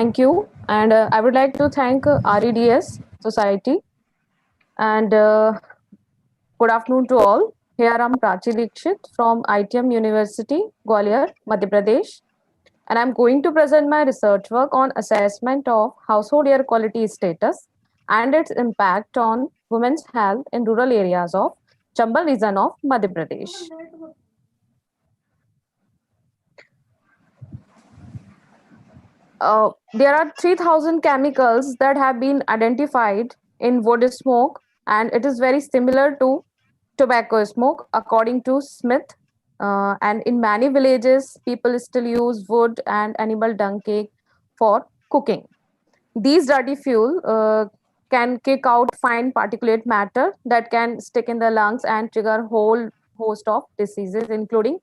Thank you. And I would like to thank REDS Society. And good afternoon to all. Here I'm Prachi Dikshit from ITM University, Gwalior, Madhya Pradesh. And I'm going to present my research work on assessment of household air quality status and its impact on women's health in rural areas of Chambal region of Madhya Pradesh. There are 3,000 chemicals that have been identified in wood smoke, and it is very similar to tobacco smoke, according to Smith. And in many villages, people still use wood and animal dung cake for cooking. These dirty fuel can kick out fine particulate matter that can stick in the lungs and trigger whole host of diseases, including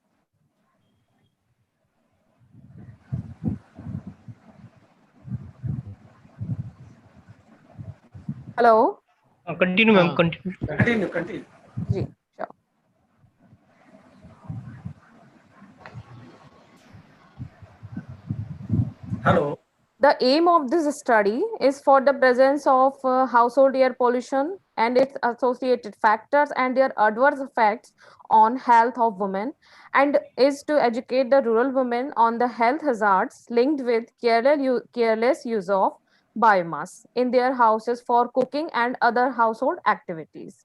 hello. Continue, ma'am. Continue. Continue. Ji, sure. Hello. The aim of this study is for the presence of household air pollution and its associated factors and their adverse effects on health of women, and is to educate the rural women on the health hazards linked with careless use of biomass in their houses for cooking and other household activities.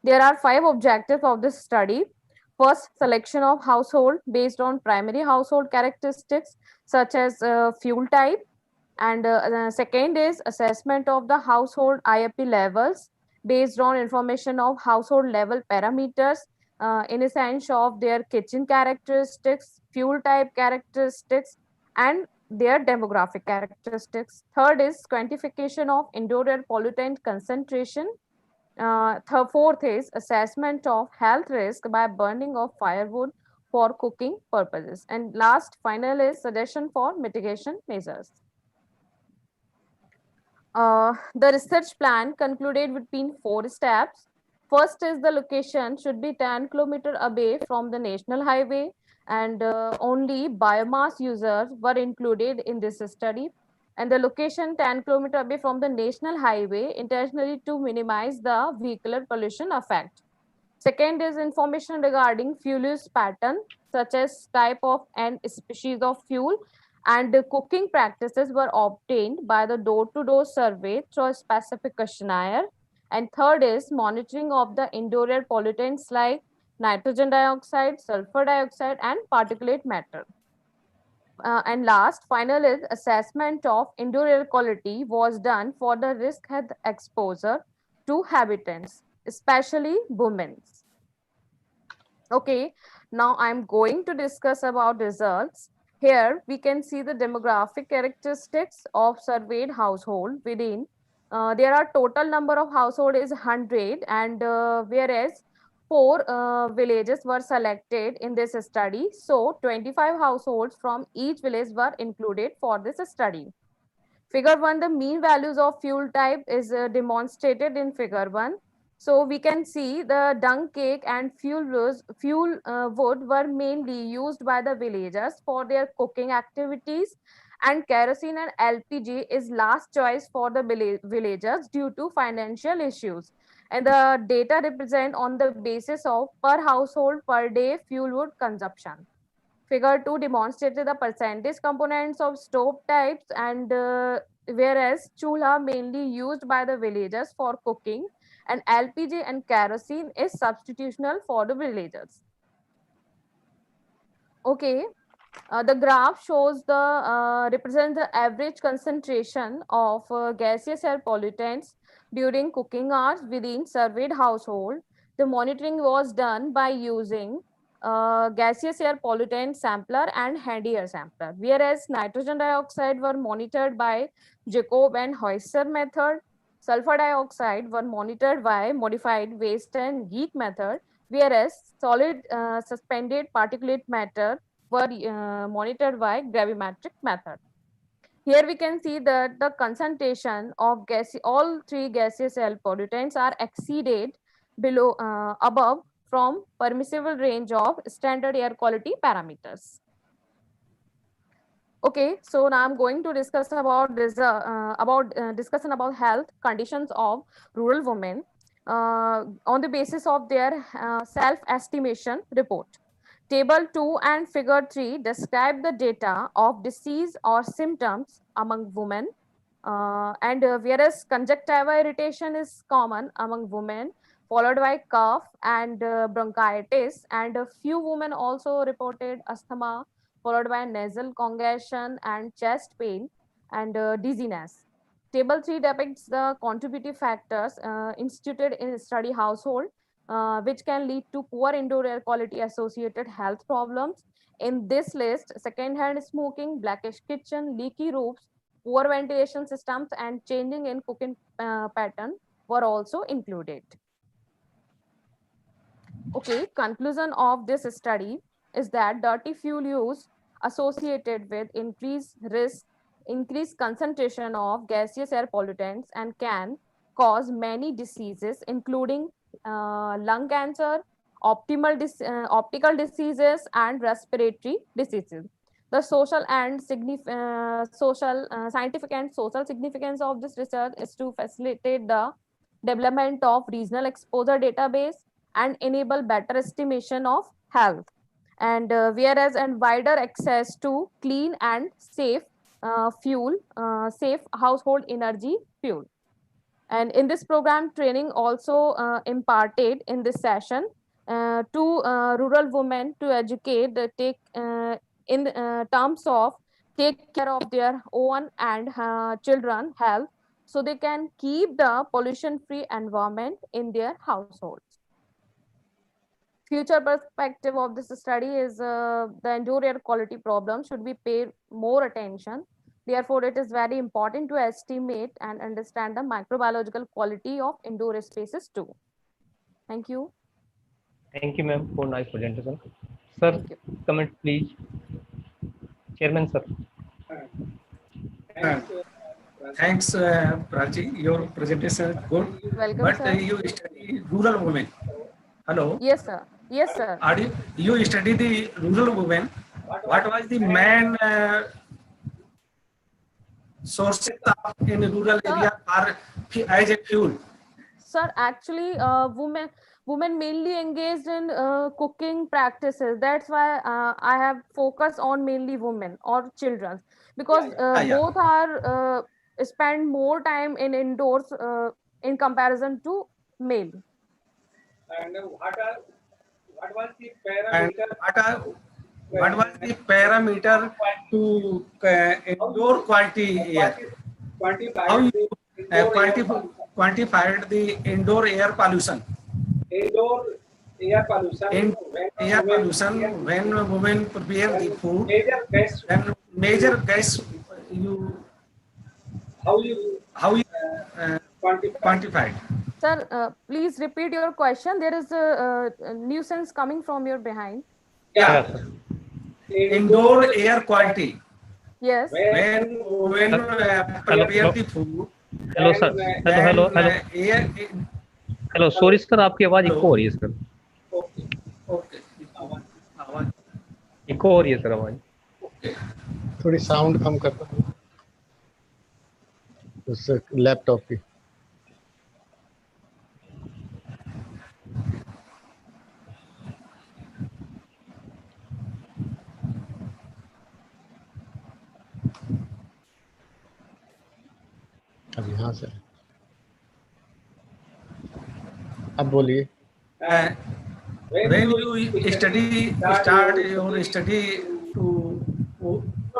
There are 5 objectives of this study. First, selection of household based on primary household characteristics such as fuel type, and second is assessment of the household IFP levels based on information of household level parameters in a sense of their kitchen characteristics, fuel type characteristics, and their demographic characteristics. Third is quantification of indoor air pollutant concentration. Fourth is assessment of health risk by burning of firewood for cooking purposes. And last, final is suggestion for mitigation measures. The research plan concluded between 4 steps. First is the location should be 10 kilometers away from the national highway, and only biomass users were included in this study. And the location 10 kilometers away from the national highway intentionally to minimize the vehicular pollution effect. Second is information regarding fuel use pattern, such as type of and species of fuel, and the cooking practices were obtained by the door-to-door survey through a specific questionnaire. And third is monitoring of the indoor air pollutants like nitrogen dioxide, sulfur dioxide, and particulate matter. And last, final is assessment of indoor air quality was done for the risk health exposure to habitants, especially women. Okay, now I'm going to discuss about results. Here we can see the demographic characteristics of surveyed household within. There are total number of household is 100, and whereas 4 villages were selected in this study. So 25 households from each village were included for this study. Figure 1, the mean values of fuel type is demonstrated in figure 1. So we can see the dung cake and wood were mainly used by the villagers for their cooking activities, and kerosene and LPG is last choice for the villagers due to financial issues. And the data represent on the basis of per household per day fuel wood consumption. Figure 2 demonstrated the percentage components of stove types, and whereas chulha mainly used by the villagers for cooking, and LPG and kerosene is substitutional for the villagers. Okay, the graph shows the represents the average concentration of gaseous air pollutants during cooking hours within surveyed household. The monitoring was done by using gaseous air pollutant sampler and handy air sampler, whereas nitrogen dioxide were monitored by Jacob and Heusser method. Sulfur dioxide were monitored by modified waste and geek method, whereas solid suspended particulate matter were monitored by gravimetric method. Here we can see that the concentration of all 3 gaseous air pollutants are exceeded below above from permissible range of standard air quality parameters. Okay, so now I'm going to discuss about this discussion about health conditions of rural women on the basis of their self-estimation report. Table 2 and Figure 3 describe the data of disease or symptoms among women, whereas conjunctiva irritation is common among women, followed by cough and bronchitis, and a few women also reported asthma, followed by nasal congestion and chest pain and dizziness. Table 3 depicts the contributive factors instituted in study household, which can lead to poor indoor air quality associated health problems. In this list, secondhand smoking, blackish kitchen, leaky roofs, poor ventilation systems, and changing in cooking pattern were also included. Okay, conclusion of this study is that dirty fuel use associated with increased risk, increased concentration of gaseous air pollutants and can cause many diseases, including lung cancer, optical diseases, and respiratory diseases. The scientific and social significance of this research is to facilitate the development of regional exposure database and enable better estimation of health, and whereas and wider access to clean and safe safe household energy fuel. And in this program, training also imparted in this session to rural women to educate take in terms of take care of their own and children health, so they can keep the pollution free environment in their households. Future perspective of this study is the indoor air quality problem should be paid more attention. Therefore, it is very important to estimate and understand the microbiological quality of indoor spaces too. Thank you. Thank you, ma'am, for nice presentation. Sir, comment please. Chairman, sir. Thanks, Prachi. Your presentation is good. Welcome, but sir. You study rural women. Hello. Yes, sir. Yes, sir. You study the rural women. What was the main sources in rural area for as a fuel? Sir, actually, women mainly engaged in cooking practices. That's why I have focused on mainly women or children, because both are spend more time in indoors in comparison to male. And what was the parameter? What was the parameter to indoor quality air? How you quantified the indoor air pollution? Indoor air pollution. Air pollution when women prepare the food. Major gas you how you quantified? Sir, please repeat your question. There is a nuisance coming from your behind. Yeah. Indoor air quality. Yes. When prepare the food. Hello, sir. Hello. Hello. Sorry, sir. आपकी आवाज eco हो रही है, sir. Okay. Eco हो रही है, sir, आवाज. थोड़ी साउंड कम कर दो उस लैपटॉप की. अब यहाँ से अब बोलिए. When you start your study to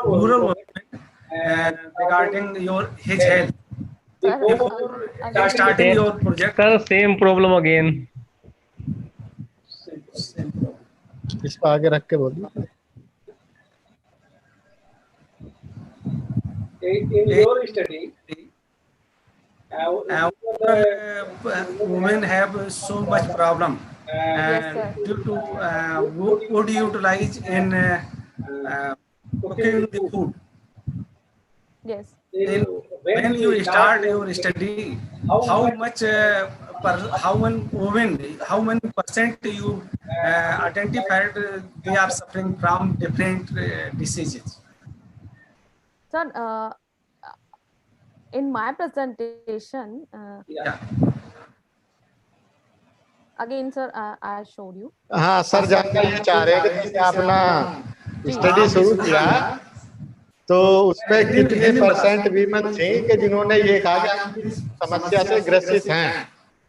rural women regarding his health. Before starting your project. Sir, same problem again. इसको आगे रख के बोलिए. In your study, women have so much problem due to would utilize in cooking the food. Yes. When you start your study, how many percent you identified they are suffering from different diseases? Sir, in my presentation, Yeah. again, sir, I showed you. हाँ sir, जानना ये चाह रहे हैं कि जैसे आपने study शुरू किया तो उसमें कितने परसेंट वीमेन थी कि जिन्होंने ये कहा कि हम इस समस्या से ग्रसित हैं,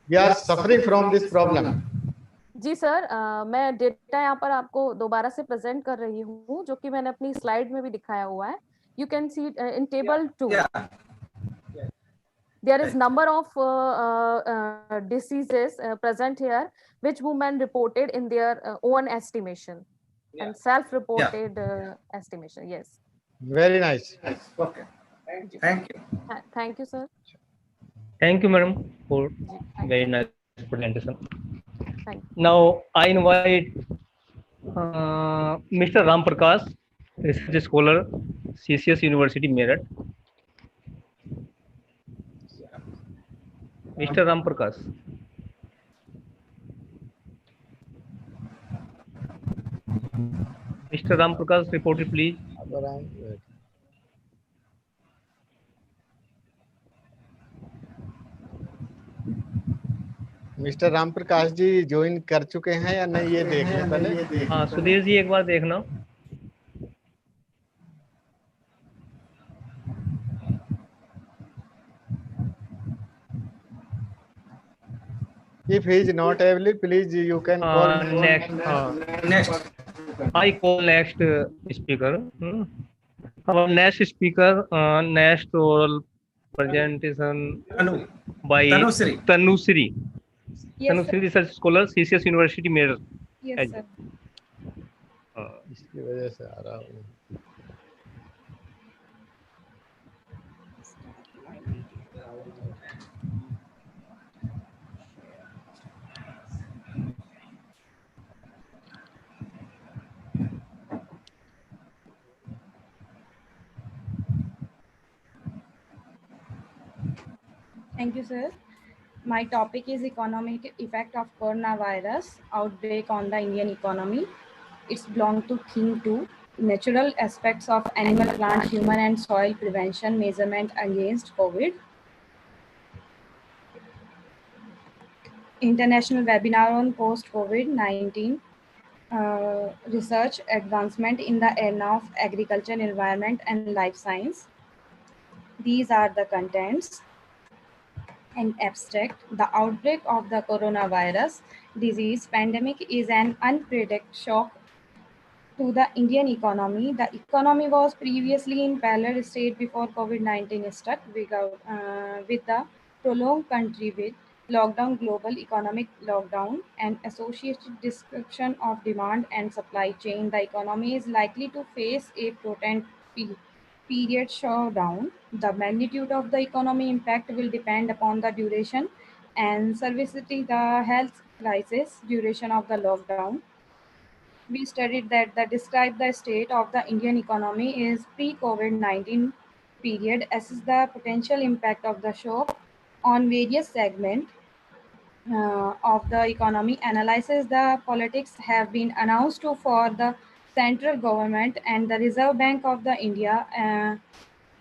we are suffering from this problem. जी सर, मैं डेटा यहाँ पर आपको दोबारा से प्रेजेंट कर रही हूँ, जो कि मैंने अपनी स्लाइड में भी दिखाया हुआ है. You can see in table 2. There is number of diseases present here, which women reported in their own estimation and self-reported estimation. Yes. Very nice. Okay. Thank you. Thank you, sir. Thank you, madam, for very nice presentation. Now I invite Mr. Ram Prakash, research scholar, CCS University, Meerut. Mr. Ram Prakash. Mr. Ram Prakash, report it, please. Mister Ram Prakash ji join कर चुके हैं या नहीं, ये देख लें पहले। हाँ सुधीर जी, एक बार देखना। If he is not able, please you can call next. I call next speaker. Our next speaker, next oral presentation by Tanusri. Yes, Tanusri research scholar, CCS University, Meerut. yes, sir. इसकी वजह से आ रहा हूँ। Thank you, sir. My topic is economic effect of coronavirus outbreak on the Indian economy. It's belong to theme 2, natural aspects of animal, plant, human and soil prevention measurement against COVID. International webinar on post-COVID-19 research advancement in the area of agriculture, environment and life science. These are the contents. And abstract, the outbreak of the coronavirus disease pandemic is an unpredicted shock to the Indian economy. The economy was previously in parallel state before COVID-19 struck with the prolonged country with lockdown, global economic lockdown, and associated disruption of demand and supply chain. The economy is likely to face a potent period shutdown. The magnitude of the economy impact will depend upon the duration and severity the health crisis duration of the lockdown. We studied that the describe the state of the Indian economy is pre-COVID-19 period, assess the potential impact of the shock on various segments of the economy, analyzes the politics have been announced to for the central government and the Reserve Bank of the India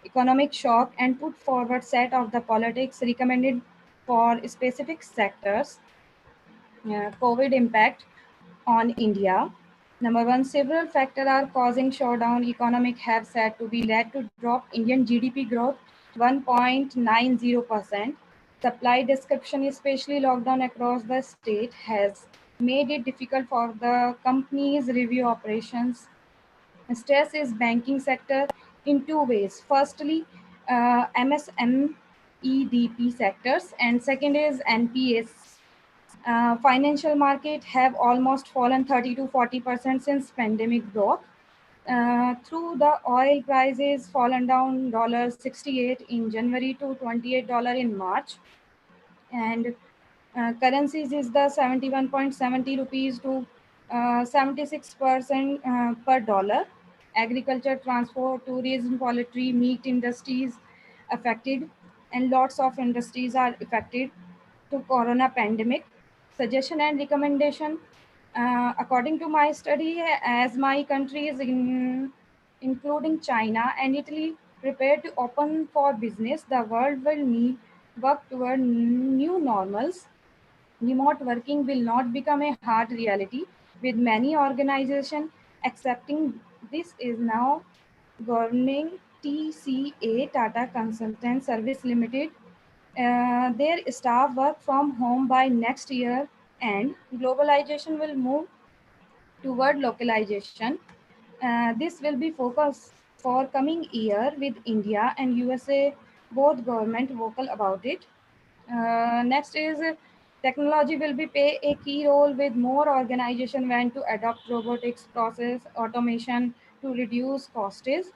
economic shock and put forward set of the politics recommended for specific sectors. COVID impact on India. Number one, several factors are causing showdown economic have said to be led to drop Indian GDP growth 1.90%. Supply disruption, especially lockdown across the state, has made it difficult for the companies review operations. Stress is banking sector in two ways. Firstly, MSMEDP sectors, and second is NPS. Financial market have almost fallen 30 to 40% since pandemic broke. Through the oil prices fallen down $68 in January to $28 in March, and currencies is the 71.70 rupees to 76% per dollar. Agriculture, transport, tourism, poultry, meat industries affected, and lots of industries are affected to corona pandemic. Suggestion and recommendation, according to my study, as my country is including China and Italy, Prepare to open for business. The world will need work toward new normals. Remote working will not become a hard reality, with many organizations accepting this is now governing. TCA, Tata Consultant Service Limited, their staff work from home by next year, and globalization will move toward localization. This will be focus for coming year, with India and USA both government vocal about it. Next is technology will be play a key role, with more organization want to adopt robotics process automation to reduce costs.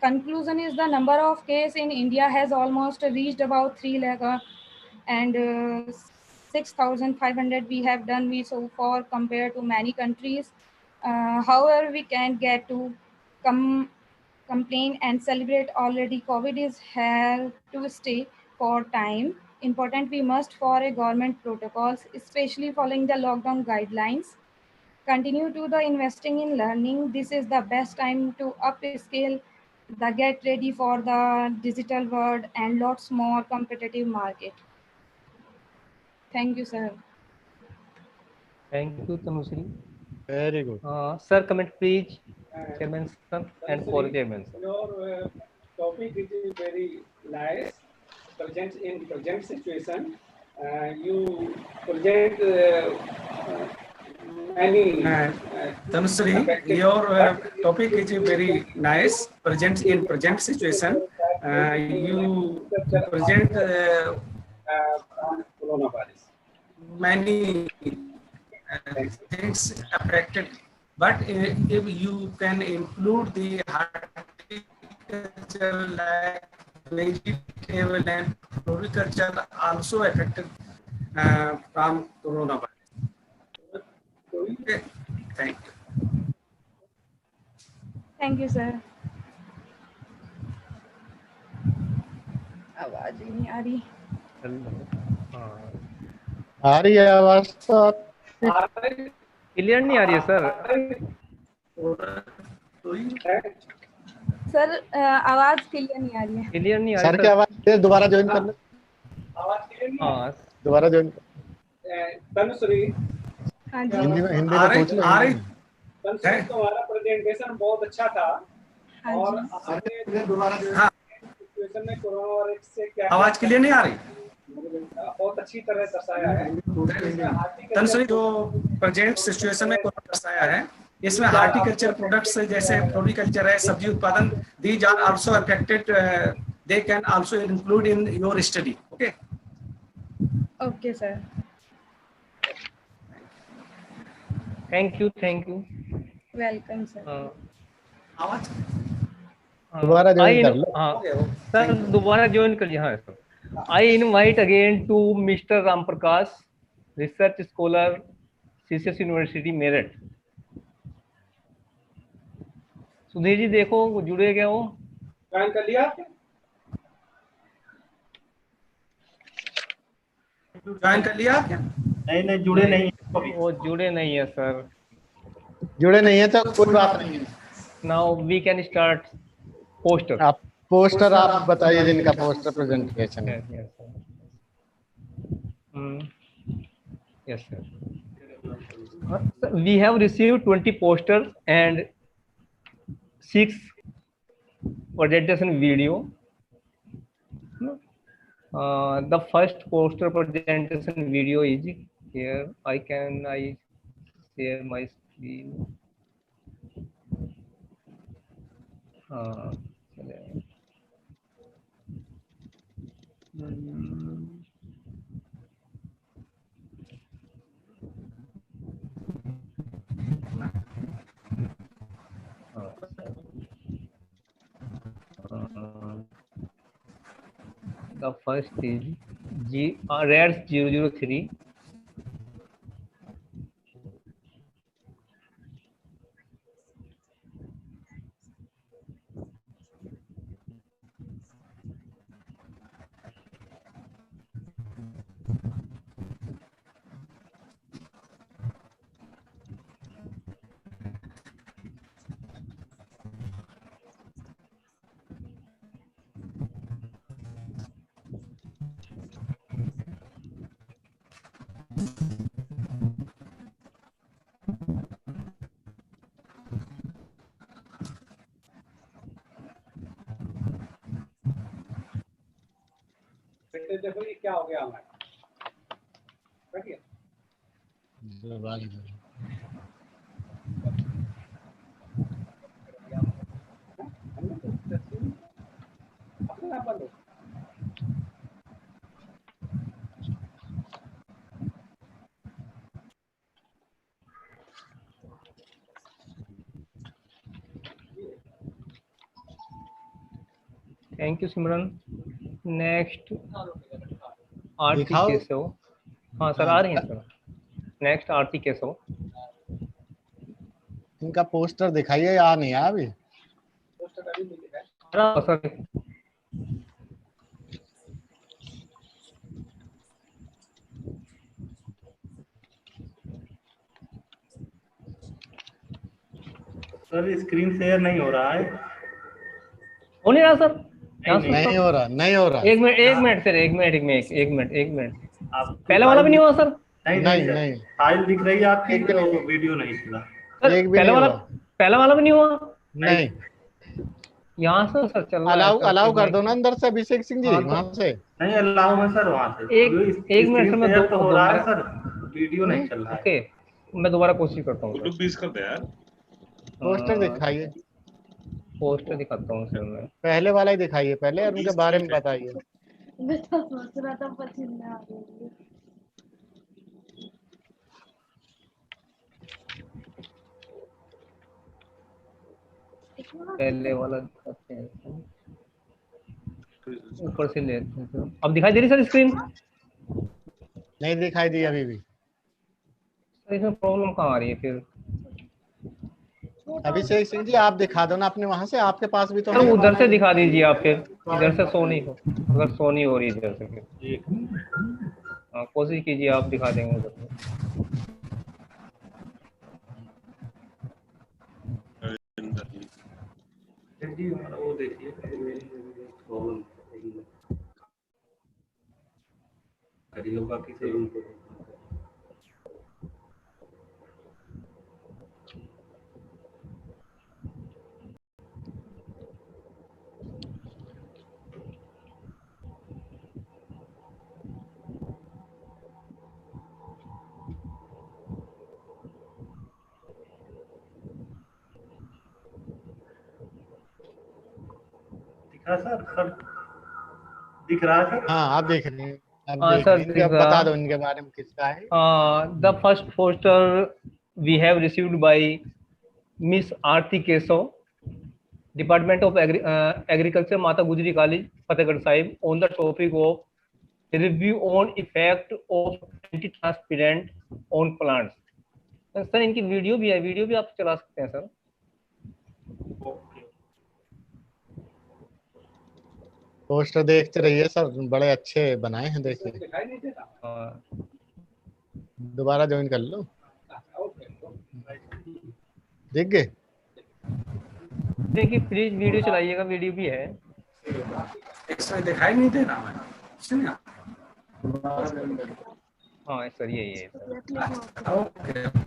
Conclusion is the number of case in India has almost reached about 3 lakh, and 6,500 we have done we so far compared to many countries. However, we can't get to come complain and celebrate already. COVID is here to stay for time. Important we must for a government protocols, especially following the lockdown guidelines. Continue to the investing in learning. This is the best time to upscale the get ready for the digital world and lots more competitive market. Thank you, sir. Thank you, Tanushree. Very good. Sir, comment please, And Chairman sir and for Chairman sir. your topic is very nice. Present in present situation, you present many. Tanushree, your topic is very nice. Present in present situation, you present Coronavirus. many things affected, but if you can include the horticulture like vegetable and floriculture also affected from coronavirus. Okay, thank you. Thank you, sir. आवाज ही नहीं आ रही. आ रही है आवाज तो clear नहीं आ रही है सर. सर आवाज क्लियर नहीं आ रही है. क्लियर नहीं आ सर रही की आवाज दोबारा ज्वाइन कर लो. आवाज क्लियर नहीं हाँ दोबारा ज्वाइन तनुश्री हाँ जी. हिंदी में पूछ लो. तनुश्री तुम्हारा प्रेजेंटेशन बहुत अच्छा था. हाँ और जी. आपने हाँ, सिचुएशन में कोरोना वायरस से क्या आवाज क्लियर नहीं आ रही. बहुत अच्छी तरह दर्शाया है. तनुश्री, जो प्रेजेंट सिचुएशन में कोरोना दर्शाया है, इसमें हार्टिकल्चर प्रोडक्ट्स जैसे फ्लोरिकल्चर है, सब्जी उत्पादन, these are also affected. They can also include in your study. Okay. Okay sir. Thank you welcome sir. आवाज दोबारा ज्वाइन कर लो. हाँ सर दोबारा ज्वाइन कर लिया. हाँ sir. I invite again to Mr. Ram Prakash, research scholar, CCS University, Meerut. Sudhir ji देखो वो जुड़े क्या हो. ज्वाइन कर लिया. ज्वाइन कर लिया. नहीं जुड़े नहीं. वो जुड़े नहीं है सर. जुड़े नहीं है तो कोई बात नहीं है. Now we can start poster. आप पोस्टर आप बताइए जिनका पोस्टर प्रेजेंटेशन है. Yes sir. We have received 20 posters and 6 presentation video. The first poster presentation video is here. I share my screen. The first is RADS 003. बेटे देखो ये क्या हो गया हमारा, बैठिए। अपने आप बंद हो। Thank you Simran. नेक्स्ट आरती दिखाओ। केशव। हाँ सर आ रही हैं सर। नेक्स्ट आरती केशव। इनका पोस्टर दिखाइए, आ नहीं आया अभी। पोस्टर अभी नहीं दिखा है। सर सर स्क्रीन शेयर नहीं हो रहा है। हो नहीं रहा सर? नहीं हो रहा, नहीं हो रहा। एक मिनट सर, एक मिनट। आप पहले वाला भी नहीं हुआ सर? नहीं। फाइल दिख रही है आपकी, एक भी तो नहीं। वीडियो नहीं खुला। सर एक भी पहले नहीं वाला हुआ। पहला वाला भी नहीं हुआ? नहीं। यहाँ से सर चल रहा है सर, अलाउ फिर कर मैं- दो ना अंदर से अभिषेक सिंह जी, हाँ, तो- वहां से। नहीं अलाउ है सर वहाँ से। एक मिनट सर, मैं स्क्रीन शेयर तो हो रहा है दोबारा- सर, वीडियो नहीं चल रहा है। ओके, मैं दोबारा कोशिश करता हूँ सर। बीस कर दे यार। पोस्टर दिखाइए, पोस्टर दिखाता हूँ सर मैं। पहले वाला ही दिखाइए पहले, और उनके बारे में बताइए। मैं तो सोच रहा था पसीना आ रही है। पहले वाला दिखाते हैं, ऊपर से लेते हैं सर। अब दिखाई दे रही सर स्क्रीन? नहीं दिखाई दी अभी भी। सर इसमें प्रॉब्लम कहाँ आ रही है फिर? अभिषेक सिंह जी आप दिखा दो ना अपने वहां से, आपके पास भी तो सर है। उधर से दिखा दीजिए आप फिर, इधर से शो नहीं हो, अगर शो नहीं हो रही इधर से फिर हाँ कोशिश कीजिए, आप दिखा देंगे उधर से। जी वो देखिए होगा किसी उनको। दिखा सर दिख रहा है सर? हाँ आप देख रहे हैं। अब हाँ देख सर, रहे हैं। इनका दिख रहा। बता दो इनके बारे में किसका है। The first poster we have received by miss Aarti Keshav, department of agriculture, Mata Gujri college, Fatehgarh Sahib, on the topic of review on effect of antitranspirant on plants. Sir इनकी वीडियो भी है, वीडियो भी आप चला सकते हैं सर। पोस्टर देखते रहिए सर, बड़े अच्छे बनाए हैं, देखिए। दिखाई नहीं देता। हाँ दोबारा ज्वाइन कर लो। ओके। दिख गए? देखिए प्लीज वीडियो चलाइएगा, वीडियो भी है। इसमें दिखाई नहीं दे रहा मैं। सुनिए। हाँ सर यही है सर। ओके।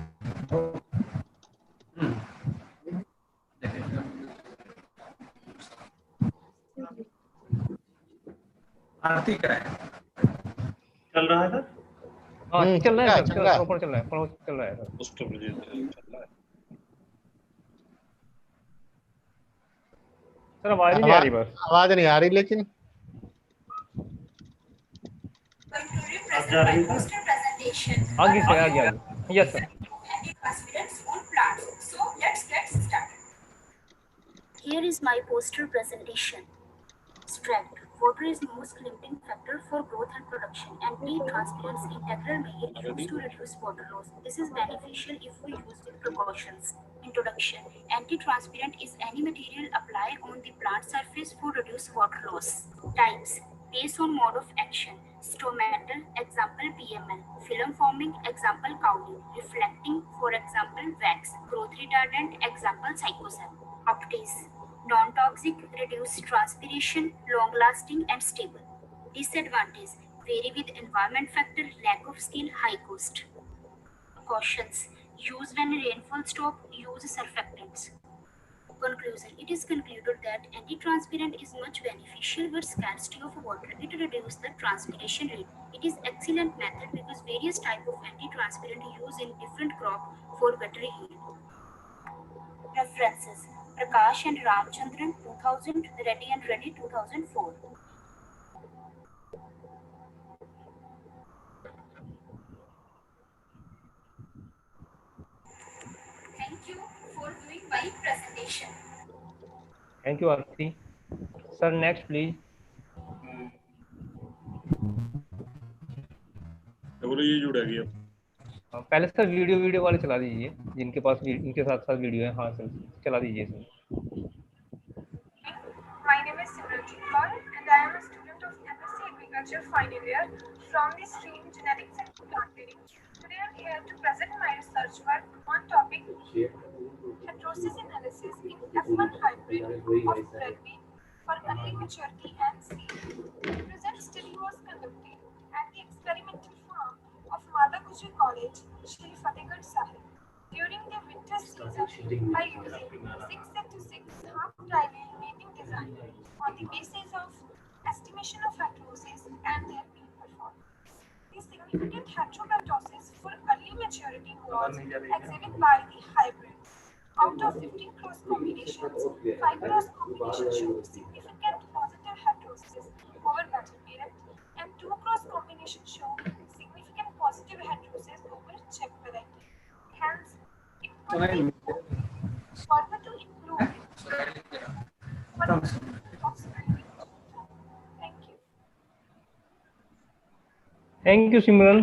आरती का है। चल रहा है सर? हाँ चल रहा है सर, चल रहा है। प्रॉपर चल रहा है, प्रॉपर चल रहा है सर। उसको मुझे चल रहा है। सर आवाज ही नहीं आ रही बस। आवाज नहीं आ रही लेकिन। आप जा रही है सर? आगे से आगे। Yes sir. Here is my poster presentation. Strength. Water is most limiting factor for growth and production. Anti-transparency integral may be used to reduce water loss. This is beneficial if we use with precautions. Introduction. Anti-transparent is any material applied on the plant surface for reduce water loss. Types. Based on mode of action. Stomatal, example PML. Film forming, example cowling. Reflecting, for example wax. Growth retardant, example Psychosel. Properties. Non-toxic, reduce transpiration, long-lasting and stable. Disadvantage. vary with environment factor, lack of skill, high cost. Cautions: use when rainfall stop, use surfactants. Conclusion: it is concluded that anti-transpirant is much beneficial but scarcity of water. It reduces the transpiration rate. It is excellent method because various type of anti-transpirant used in different crop for better yield. References: Prakash and Ramchandran 2000, Reddy and Reddy 2004. Thank you for doing my presentation. Thank you, Aarti. Sir, next please. ये जुड़ा गया पहले sir video वाले चला दीजिए, जिनके पास इनके साथ साथ वीडियो है। हाँ सर, चला दीजिए sir. My name is Simranjit Kaur and I am a student of MSc Agriculture final year from the stream Genetics and Plant Breeding. Today I am here to present my research work on topic heterosis analysis in F1 hybrid of red bean for early maturity and seed. The present study was conducted at the experimental farm of Mata Gujri College, Shri Fatehgarh Sahib. During the winter season, by using 6:6 half trivial mating design on the basis of estimation of heterosis and their mean performance. The significant heterobaptosis for early maturity was exhibited by the hybrid. Out of 15 cross combinations, 5 cross combinations showed significant positive heterosis over better parent, and 2 cross combinations showed significant positive heterosis over check variety. Hence, it could be further to improve of Thank you. Thank you, Simran.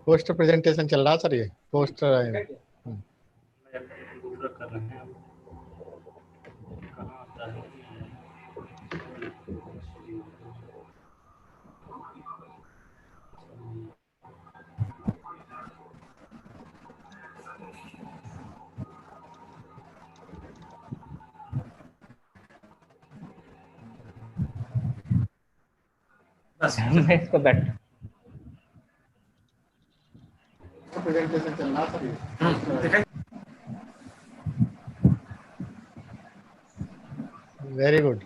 Poster presentation चल रहा sir, ये poster आएगा। पूरा कर रहे हैं कहाँ आता है मैं इसको बैठ प्रेजेंटेशन चल रहा सर, ये very good.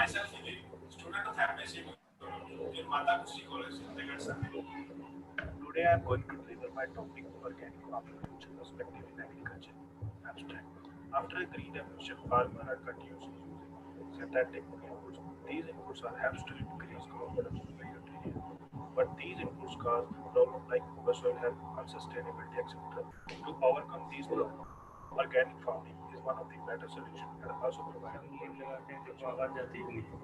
Myself, student of MSc in Mata Gujri College, Fatehgarh Sahib. Today I am going to deliver my topic organic farming future perspective in agriculture. Abstract. After a green evolution, farmers are continuously using synthetic inputs. These inputs are helps to increase crop production by area. But these inputs cause problems like poor soil health, unsustainability, etc. To overcome these problems, organic farming is one of the better solutions and also provides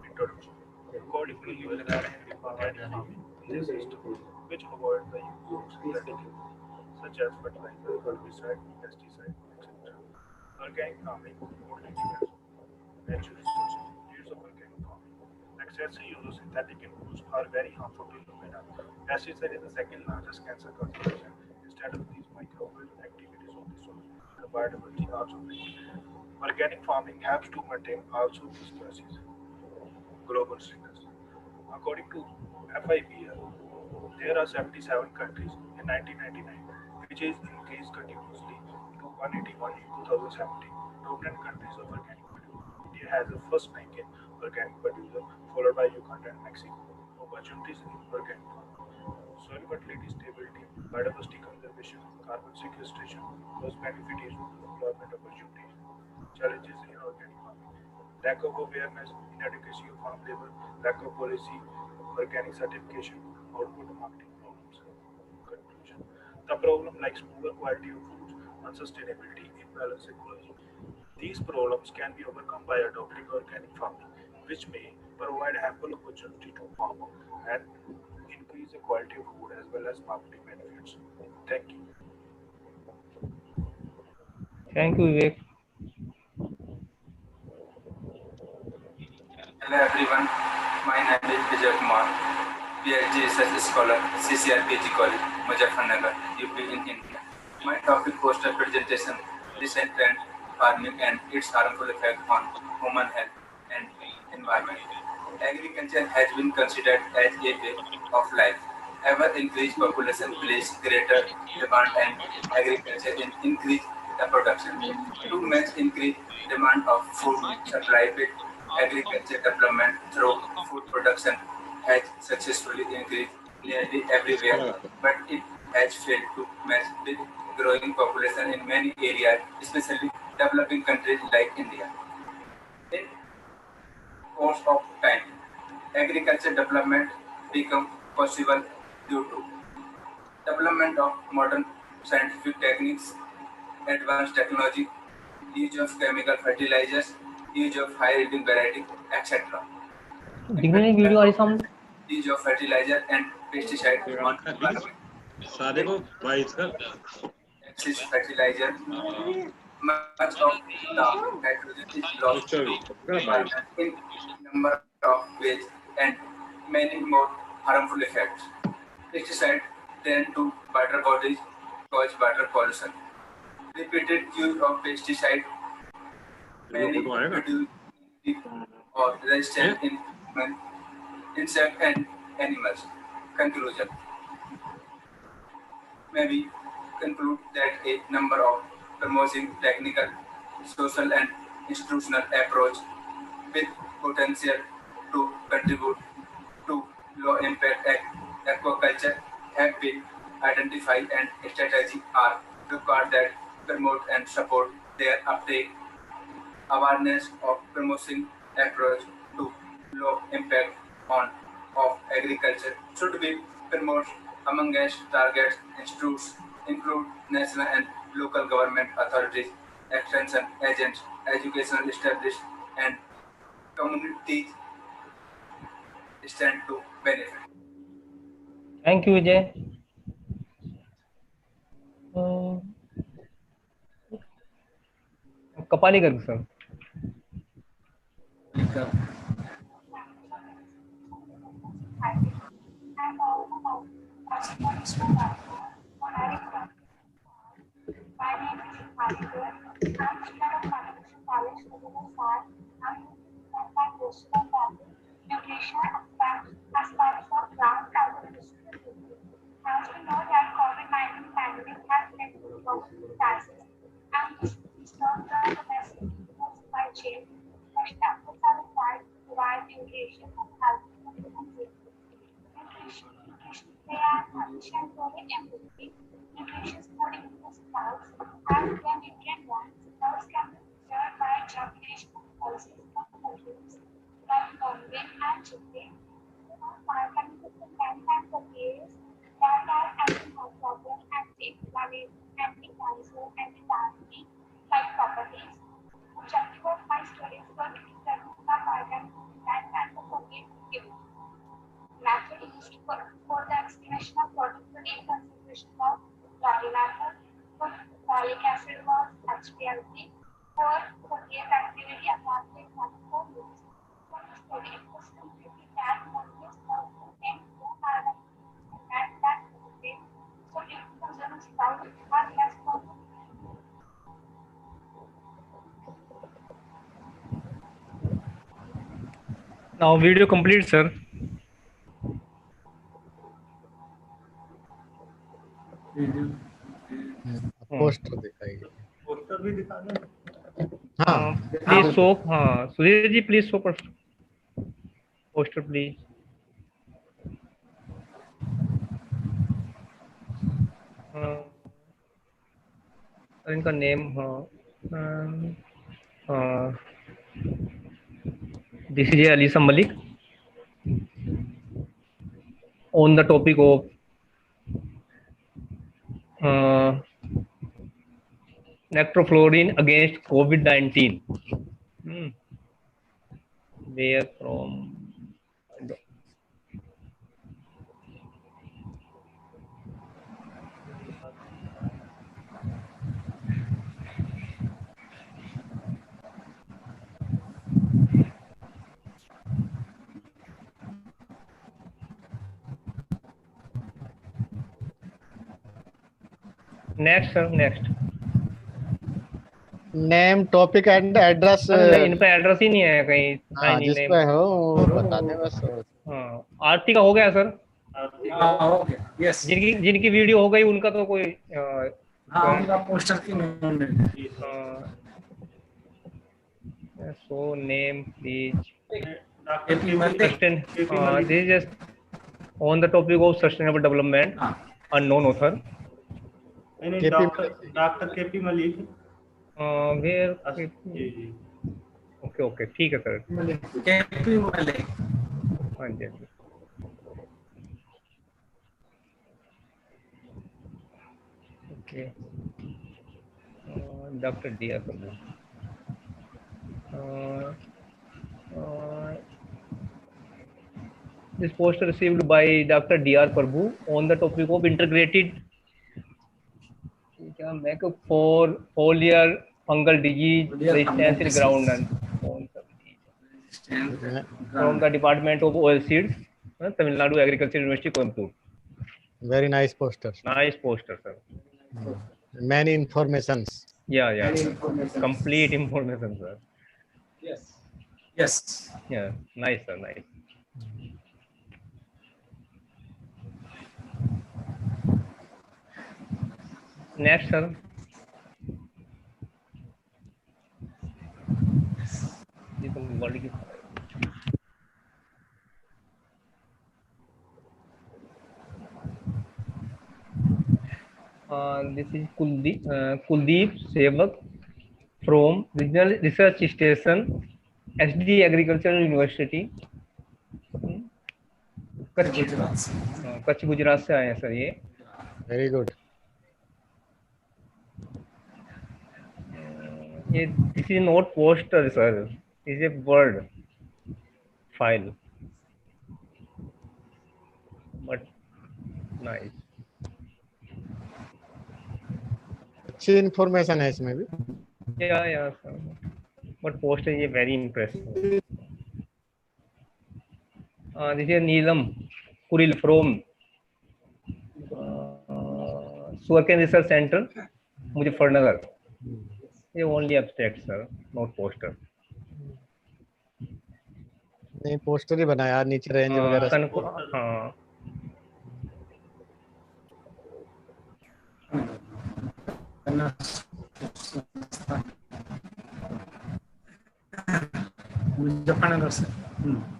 introduction. According to organic farming is a system which avoids the use of synthetic inputs such as fertilizer, herbicide, pesticide, etc. Organic farming only depends on natural resources. Use of organic farming. Excessive use of synthetic inputs are very harmful to human health. Pesticide is the second largest cancer cause. Instead of these microbial activities of the soil, the biodiversity also breaks. Organic farming helps to maintain also these species. Global status. According to FIPL, there are 77 countries in 1999, which is increased continuously to 181 in 2017. Dominant countries of organic produce. India has the first rank in organic producer, followed by Uganda and Mexico. Opportunities in organic farming. Soil fertility stability, biodiversity conservation, carbon sequestration, cost benefit issues, employment opportunities. Challenges in organic farming. Lack of awareness, inadequacy of farm labor, lack of policy, organic certification, output marketing problems. Conclusion. The problem like poor quality of foods, unsustainability, imbalance ecology. These problems can be overcome by adopting organic farming, which may provide ample opportunity to farmers and increase the quality of food as well as marketing benefits. Thank you. Thank you, Vivek. Hello everyone, my name is Vijay Kumar, PhD Research Scholar, CCRPG College, Muzaffarnagar, UP in India. My topic poster presentation, recent trend, farming and its harmful effect on human health and environment. Agriculture has been considered as a way of life. Ever increased population place greater demand and agriculture increase the production. To match increased demand of food supply with agriculture development through food production has successfully increased nearly everywhere, but it has failed to match with growing population in many areas, especially developing countries like India. In course of time, agriculture development become possible due to development of modern scientific techniques, advanced technology, use of chemical fertilizers, use of high-yielding variety, etc. दिखने की video आ रही सामने Use of fertilizer and pesticide on environment. सारे को 22 का Excess fertilizer, much of the nitrogen is lost to environment in number of ways and many more harmful effects. Pesticide tend to water bodies, cause water pollution. Repeated use of pesticide many produce or resistant in human, insect and animals. Conclusion. Maybe conclude that a number of promoting technical, social and institutional approach with potential to contribute to low impact aquaculture have been identified and strategies are required that promote and support their uptake. Awareness of promoting approach to low impact on of agriculture should be promoted among its target institutes include national and local government authorities, extension agents, educational establishments, and communities stand to benefit. Thank you Vijay Kapali Garg sir My name is Bhavika. I'm student of Constitution College, Muzaffarnagar. I'm doing my postdoc topic, nutrition aspects of plant agriculture. As we know that COVID-19 pandemic has led to global crisis and disturbed the domestic supply chain. Most efforts are required to provide nutrition and health to human beings. Nutrition play an essential role in everything. Nutrition food includes sprouts, as the nutrient ones. Sprouts can be prepared by germination processes of legumes like cornmeal and chickpea. Can be cooked 10 times a day that are antimicrobial, anti-inflammatory, anti-cancer, anti-diabetes like properties. Objective of my studies were to determine the item that can be protein given. Method used for the estimation of protein in concentration of body matter. For folic acid was HPLC. For protease activity, adaptive for use. For the study, it was completely that molecules of contain no carbon and that protein. So if the germ sprouts are less common. now video complete sir poster दिखाइए poster भी दिखाना है हाँ please show हाँ Sudhir ji please show poster please इनका name हाँ this is Alisa Malik on the topic of nectrofluorine against COVID-19. Where from? Next sir, next. Name, topic and address. इन पे एड्रेस ही नहीं है कहीं। हाँ, जिस पे हो वो बता दें बस। हाँ, आरती का हो गया सर। यस, जिनकी वीडियो हो गई उनका तो कोई हाँ, उनका पोस्टर की so name please on the topic of sustainable development, unknown author. Doctor KP Malik. Where? Okay, ठीक है सर। केपी मलिक। हाँ जी। ओके, डॉक्टर दिया sir. This poster received by Dr. D.R. Prabhu on the topic of integrated for foliar fungal disease resistance in groundnut from the Department of Oilseeds, Tamil Nadu Agricultural University, Coimbatore. Very nice poster. Nice poster, sir. Many informations. Yeah. Complete information, sir. Yes. Yeah, nice, sir. Nice. Next, sir. This is Kuldeep Sevak from Regional Research Station, SD Agricultural University, Kutch Gujarat से आए हैं sir ये। Very good. ये this is not poster sir, is a word file, but nice. अच्छी information है इसमें भी। या सर, बट पोस्टर ये very impressive. This is Neelam Kuril from Sugarcane Research Center, Muzaffarnagar. ये only abstract sir, not poster. नहीं, poster ही बनाया, नीचे रेंज वगैरह। हाँ, मुजफ्फरनगर से।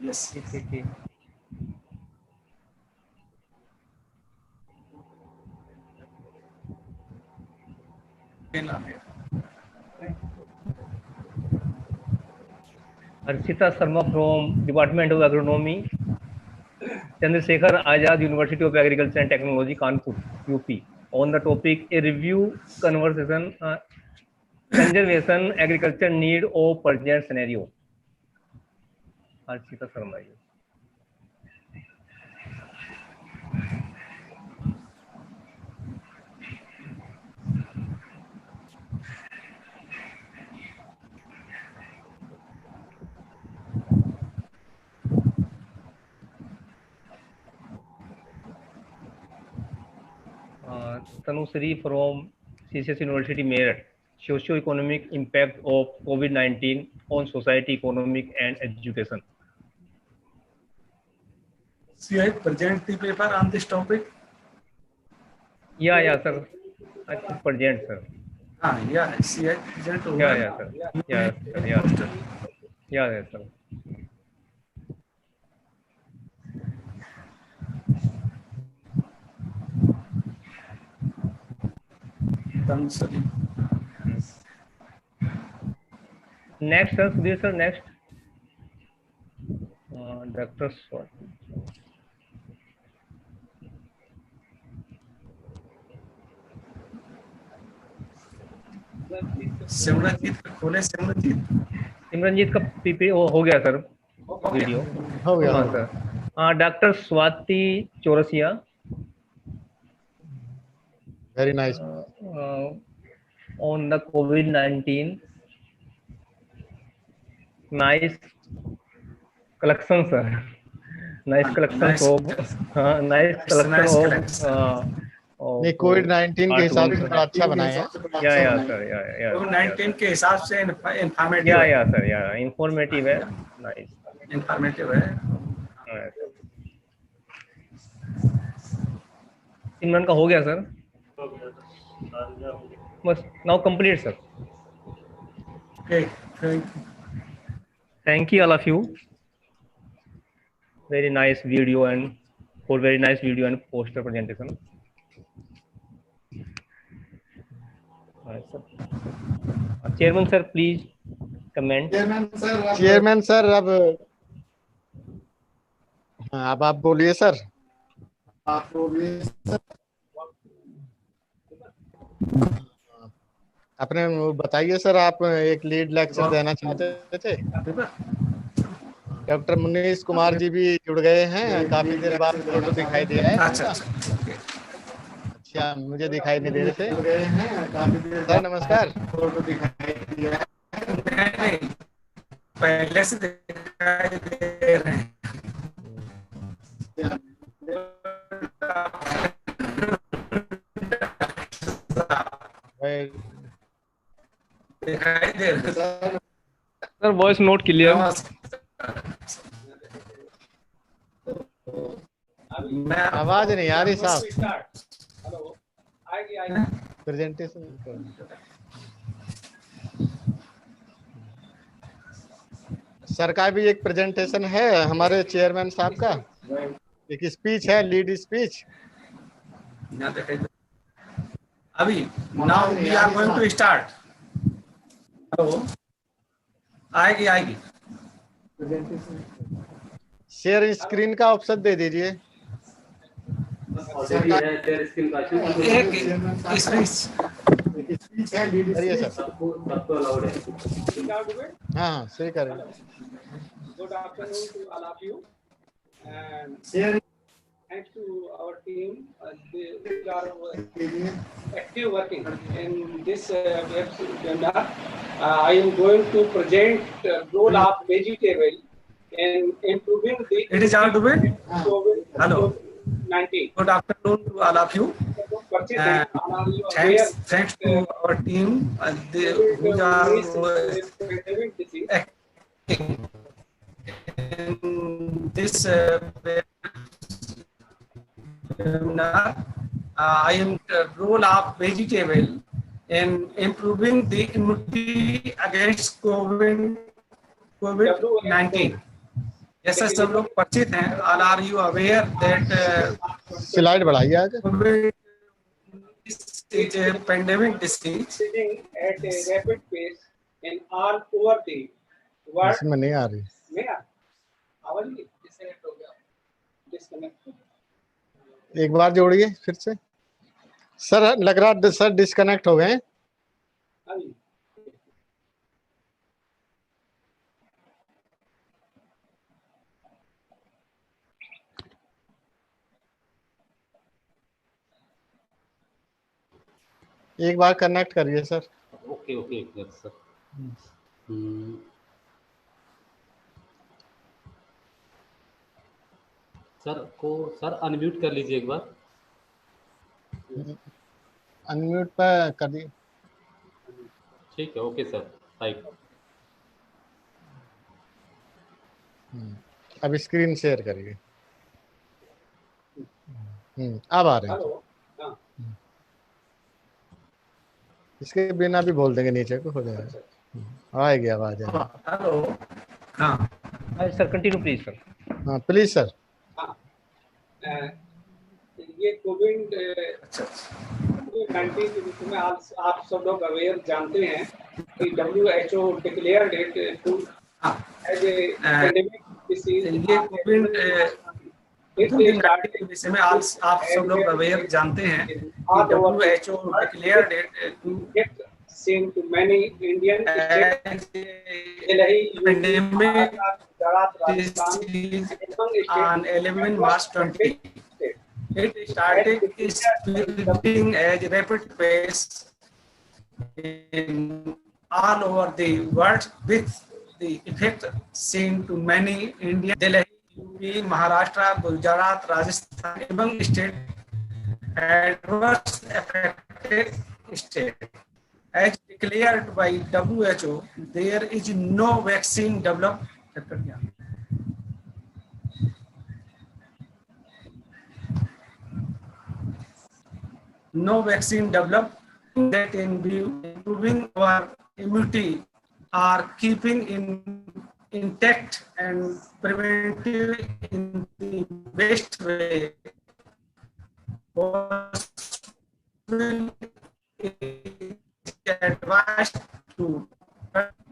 यस, ठीक। Archita Sharma from Department of Agronomy, Chandrasekhar Azad University of Agriculture and Technology, Kanpur, UP, on the topic a review conversation conservation agriculture need of present scenario. Archita Sharma. Tanusri from CCS University, Meerut, socio-economic impact of COVID-19 on society, economic and education. CI present the paper on this topic. Yeah, sir. I think present, sir. Yeah, CI present. Yeah, sir. Yeah, sir. Next, sir. Sudhir sir, next. Dr. Swat. Simranjeet का PP हो गया sir, video हो गया। हाँ sir. Doctor Swati Chaurasia, very nice, on the COVID-19, nice collection sir, nice collection of नहीं, कोविड-19 के हिसाब से थोड़ा अच्छा बनाया है। या सर, या कोविड-19 के हिसाब से इंफॉर्मेटिव या सर, या इंफॉर्मेटिव है, नाइस, इंफॉर्मेटिव है। 3 मिनट का हो गया सर, बस now complete sir. Thank you all of you. Very nice video and poster presentation. Chairman sir, please comment. Chairman sir, अब आप बोलिए सर। अपने बताइए सर, आप एक लीड लेक्चर देना चाहते थे। डॉक्टर मुनीश कुमार जी भी जुड़ गए हैं, काफी देर बाद फोटो दिखाई दे रहा है। अच्छा, मुझे दिखाई नहीं दे रहे थे। सर नमस्कार। फोटो दिखाई दे रहा है, पहले से दिखाई दे रहे हैं। दिखाई दे रहे सर, वॉइस नोट क्लियर। आवाज नहीं आ रही साहब। हेलो, आएगी प्रेजेंटेशन सर का भी एक प्रेजेंटेशन है हमारे चेयरमैन साहब का, एक स्पीच है, लीड स्पीच। अभी now we are going to start. Hello, आएगी शेयर स्क्रीन का ऑप्शन दे दीजिए। हाँ, सही करें। Good afternoon to all of you, and thanks to our team. They are active working in this webinar. I am going to present role of vegetable in improving the. It is audible. Hello. COVID-19. Good afternoon to all of you. Thanks to our team who are acting in this webinar. I am the role of vegetable in improving the immunity against COVID-19. जैसा सब लोग परिचित हैं, all are you aware that slide बढ़ाइए आगे। is a pandemic disease At a rapid pace in all over the world. इसमें नहीं आ रही। आवाज डिस्कनेक्ट हो गया। डिस्कनेक्ट। एक बार जोड़िए फिर से। सर लग रहा सर डिस्कनेक्ट हो गए। एक बार कनेक्ट करिए sir. Okay sir. Sir unmute कर लीजिए एक बार। अनम्यूट पर कर दिए। ठीक है, ओके सर, राइट। अब स्क्रीन शेयर करिए। अब आ रहे हैं। इसके बिना भी बोल देंगे, नीचे को हो जाएगा। आएगी आवाज। हेलो, हाँ सर, कंटिन्यू प्लीज सर। हाँ प्लीज सर। ये कोविड-19 के विषय में आप सब लोग अवेयर जानते हैं कि WHO declared it to as a pandemic disease. ये कोविड के विषय में आप सब लोग अवेयर जानते हैं कि WHO declared it to get seen to many Indian states. Pandemic on 11 March 20. It started spreading at a rapid pace in all over the world with the effect seen to many Indian. Delhi, UP, Maharashtra, Gujarat, Rajasthan, among state adverse affected state. As declared by WHO, there is no vaccine developed. No vaccine developed that in improving our immunity or keeping intact and preventive in the best way possible is advised to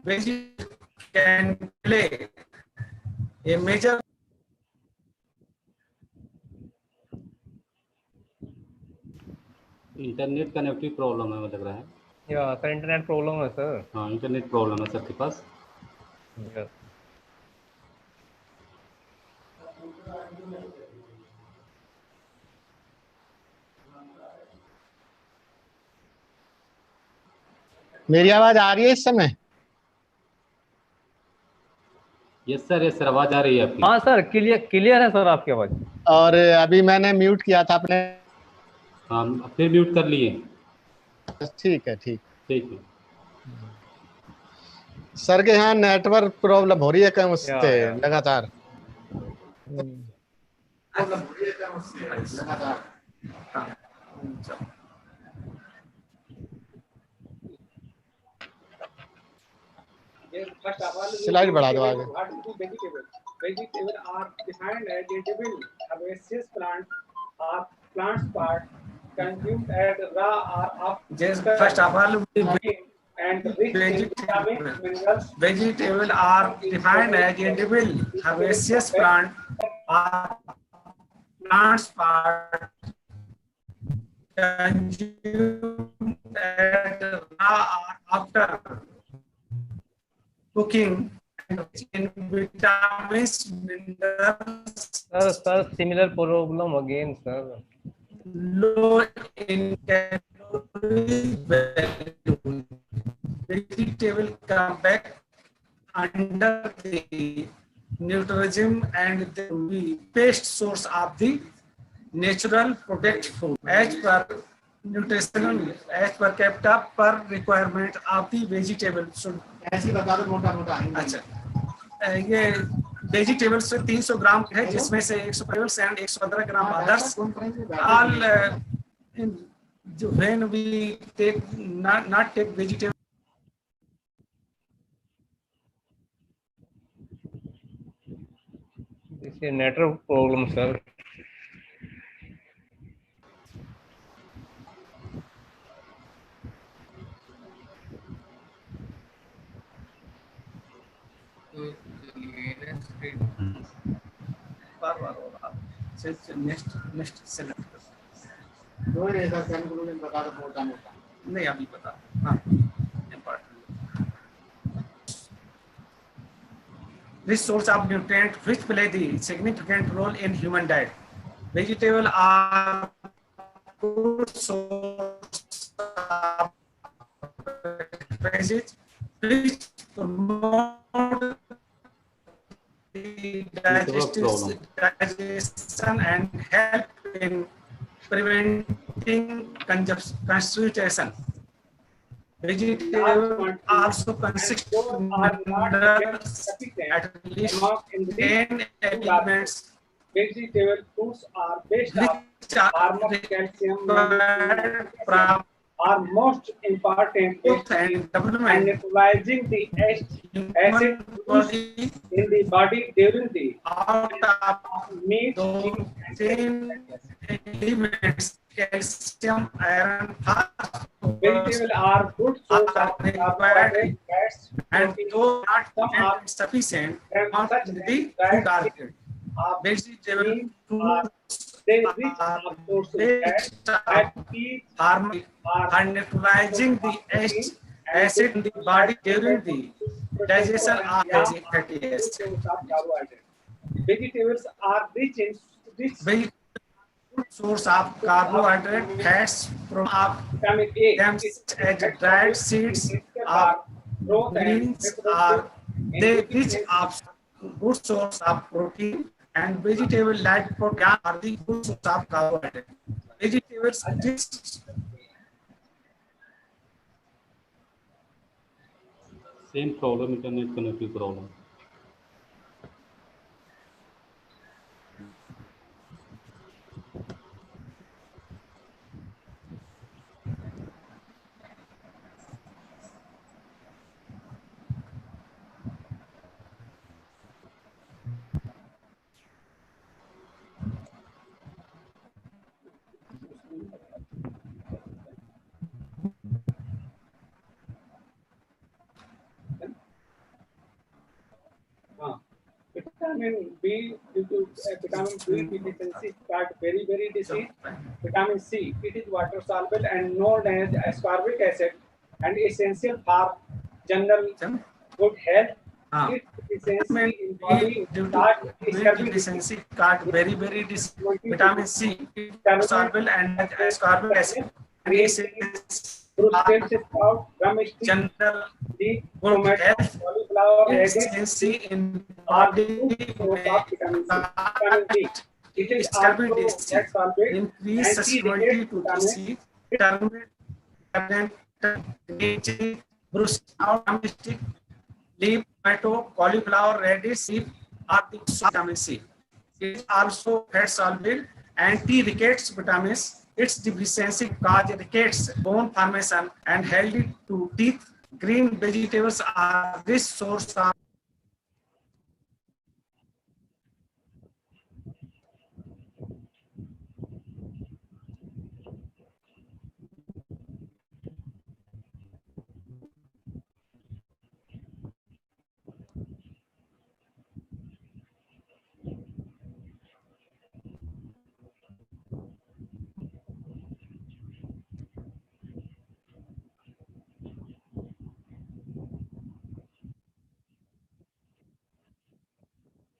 visit can play a major internet connective problem है, लग रहा है। या sir internet problem है sir. हाँ, internet problem है sir के पास। Yes. मेरी आवाज आ रही है इस समय? यस सर आवाज आ रही है आपकी। हाँ सर, क्लियर है सर आपकी आवाज। और अभी मैंने म्यूट किया था अपने। हाँ, फिर म्यूट कर लिए। ठीक है, ठीक है। सर के यहाँ नेटवर्क प्रॉब्लम हो रही है क्या उससे लगातार? स्लाइड बढ़ा दो आगे। Vegetables are defined as edible herbaceous plants or plants part consumed as raw or up. First of all, and rich in vitamins, minerals. Vegetables are defined as edible herbaceous plant or plants part consumed as raw or after cooking and rich in vitamins, minerals. Sir, similar problem again, sir. Low in calorie value. Vegetable come back under the nutrition and the best source of the natural product food as per nutritional, as per capita per requirement of the vegetable. So ऐसी बता दो मोटा-मोटा। अच्छा, ये vegetables से 300 ग्राम है, जिसमें से 100 and 115 gram others. All when we take not take vegetable. This is a network problem, sir. Next select बता दो मोटा-मोटा। नहीं अभी बता। हाँ, This source of nutrient which play the significant role in human diet. Vegetables are good source of carbohydrates which promote the digestion and help in preventing constipation. Vegetables also consist of minerals at least 10 elements. Vegetable fruits are based on hormone calcium are most important in neutralizing the acid in the body during the meat elements calcium, iron, vegetables are good source of carbohydrates and though not sufficient amount in the food are vegetable fruits they rich are neutralizing the acid in the body during the digestion of fatty acids. Vegetables are rich in source of carbohydrate, fats from vitamin A, as dried seeds of greens are they rich of good source of protein and vegetable like protein are the good source of carbohydrate. vegetables, this Same problem, internet connectivity problem. Vitamin B, due to vitamin B deficiency, start very disease. Vitamin C, it is water soluble and known as ascorbic acid and essential for general good health. Its deficiency in body due start to ascorbic deficiency card very vitamin C soluble and ascorbic acid and Brussels sprout, drumstick, general leek, good tomato, health cauliflower, radish, deficiency in are the body two sources of vitamin C. Vitamin D, it is ascorbic also acid fat solvent, increase susceptibility to disease turmeric, Brussels drumstick, leaf, tomato, cauliflower, radish, leaf are the source of vitamin C. It is also fat soluble, anti-rickets vitamins. Its deficiency cause rickets, bone formation, and healthy to teeth. Green vegetables are rich source of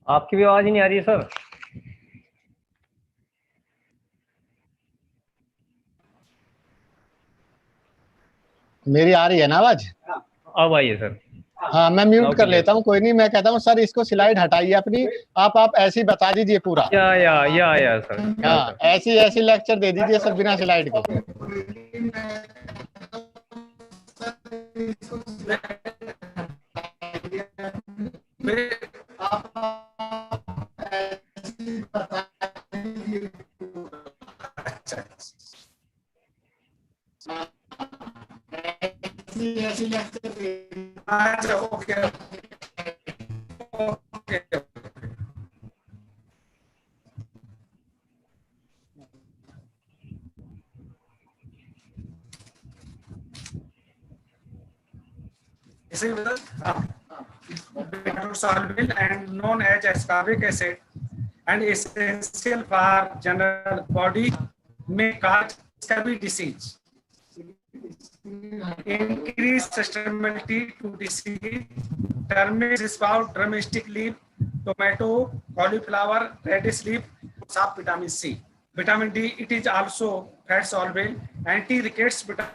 आपकी भी आवाज ही नहीं आ रही है sir. मेरी आ रही है ना आवाज? अब आई है सर। हाँ, मैं म्यूट कर लेता हूँ, कोई नहीं। मैं कहता हूँ सर इसको स्लाइड हटाइए अपनी, आप ऐसे ही बता दीजिए पूरा। या सर। हाँ, ऐसी लेक्चर दे दीजिए सर बिना स्लाइड के। soluble and known as ascorbic acid and essential for general body may cause scurvy disease. Increase susceptibility to disease. Turmeric sprout, drumstick leaf, tomato, cauliflower, radish leaf, of vitamin C. Vitamin D, it is also fat soluble, anti-rickets vitamin.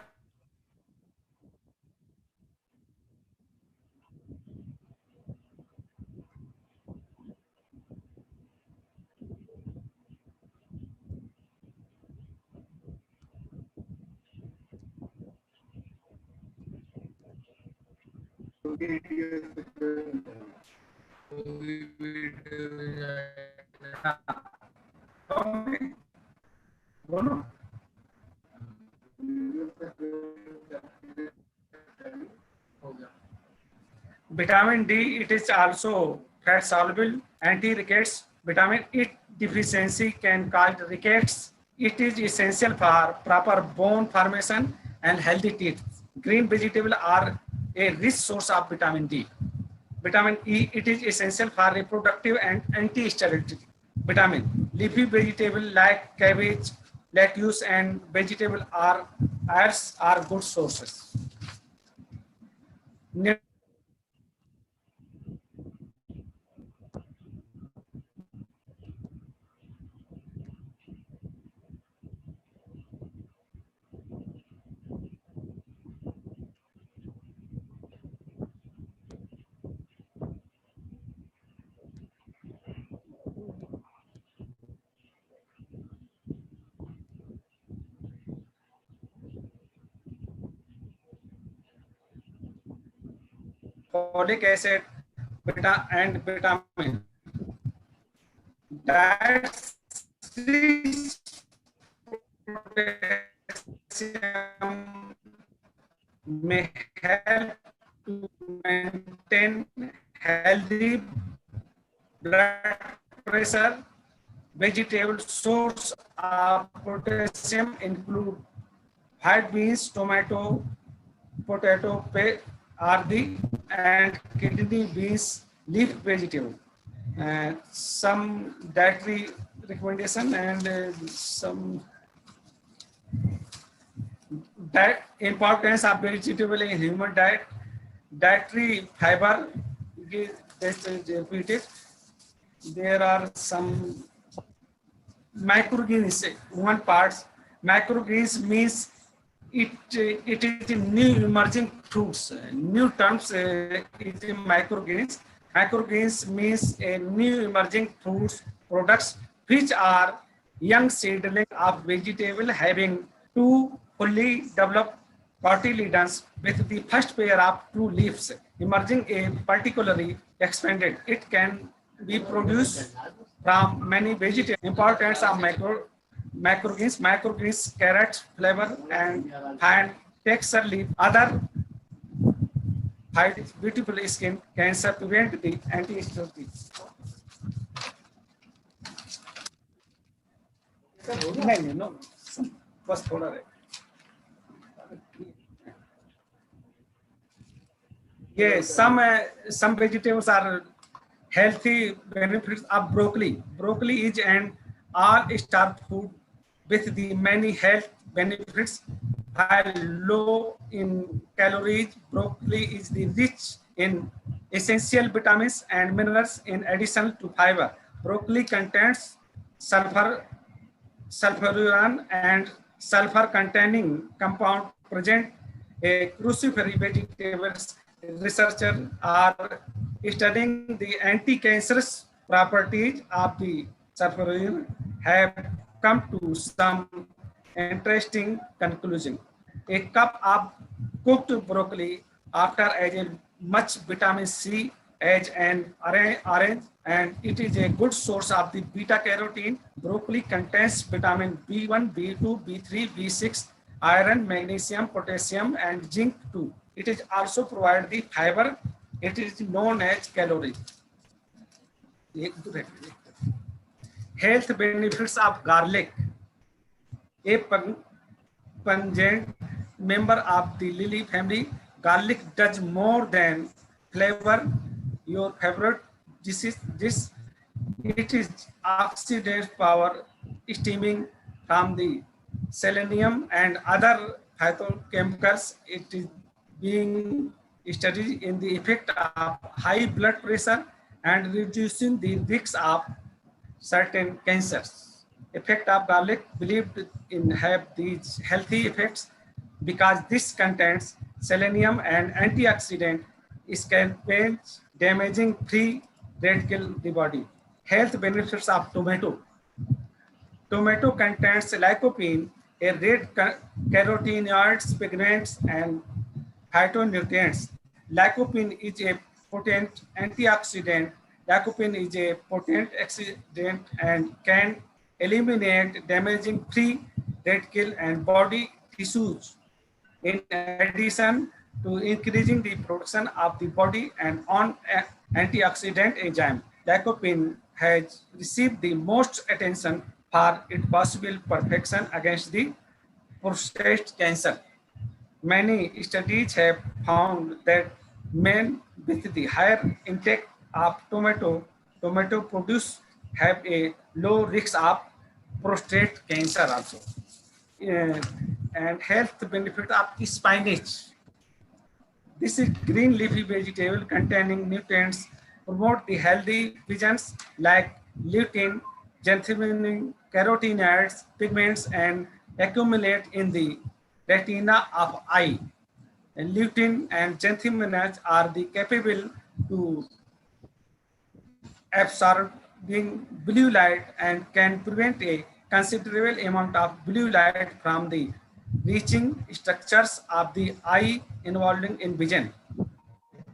Vitamin D, it is also fat soluble, anti-rickets. Vitamin E deficiency can cause rickets. It is essential for proper bone formation and healthy teeth. Green vegetables are a rich source of vitamin D. Vitamin E, it is essential for reproductive and anti-sterility. Vitamin, leafy vegetable like cabbage, lettuce, and vegetable are good sources. folic acid, and vitamin. Diets rich potassium may help to maintain healthy blood pressure. Vegetable source of potassium include white beans, tomato, potato, are the and kidney beans, leaf vegetable. Some dietary recommendation and some diet importance of vegetable in human diet. Dietary fiber, let's repeat it. There are some microgreens, one parts. Microgreens means it is new emerging fruits. New terms is microgreens. Microgreens means a new emerging fruits products which are young seedling of vegetable having two fully developed cotyledons with the first pair of two leaves emerging a particularly expanded. It can be produced from many vegetables. Importance of microgreens. Microgreens, carrots, flavor and fine texture leaf. Other fight beautiful skin cancer, prevent the anti-histamine. नहीं no बस थोड़ा रहे ये some vegetables are healthy benefits of broccoli. Broccoli is an all-star food with the many health benefits. While low in calories, broccoli is the rich in essential vitamins and minerals in addition to fiber. Broccoli contains sulfuran and sulfur-containing compound present a cruciferous vegetables. Researchers are studying the anti-cancerous properties of the sulfuran have come to some interesting conclusion. A cup of cooked broccoli after as a much vitamin C as an orange, and it is a good source of the beta carotene. Broccoli contains vitamin B1, B2, B3, B6, iron, magnesium, potassium, and zinc too. It is also provide the fiber. It is known as calorie. Health benefits of garlic. A pungent member of the lily family, garlic does more than flavor your favorite dishes. It is oxidant power stemming from the selenium and other phytochemicals. It is being studied in the effect of high blood pressure and reducing the risk of certain cancers. Effect of garlic believed in have these healthy effects because this contains selenium and antioxidant scavenge damaging free radical the body. Health benefits of tomato. Tomato contains lycopene, a red carotenoids, pigments, and phytonutrients. Lycopene is a potent antioxidant. Lycopene is a potent antioxidant and can eliminate damaging free radical and body tissues. In addition to increasing the production of the body and on antioxidant enzyme, lycopene has received the most attention for its possible protection against the prostate cancer. Many studies have found that men with the higher intake of tomato produce have a low risk of prostate cancer also. And health benefit of spinach. This is green leafy vegetable containing nutrients, promote the healthy visions like lutein, xanthine, carotenoids, pigments, and accumulate in the retina of eye. And lutein and xanthine are the capable to absorbing blue light and can prevent a considerable amount of blue light from the reaching structures of the eye involving in vision.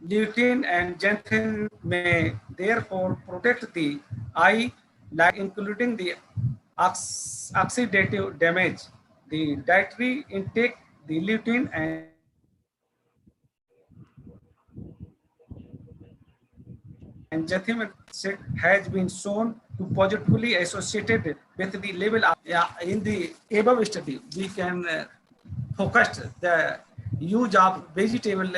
lutein and xanthin may therefore protect the eye, like including the oxidative damage. The dietary intake, the lutein and xanthin has been shown to positively associated with the level of, in the above study. We can focus the use of vegetable.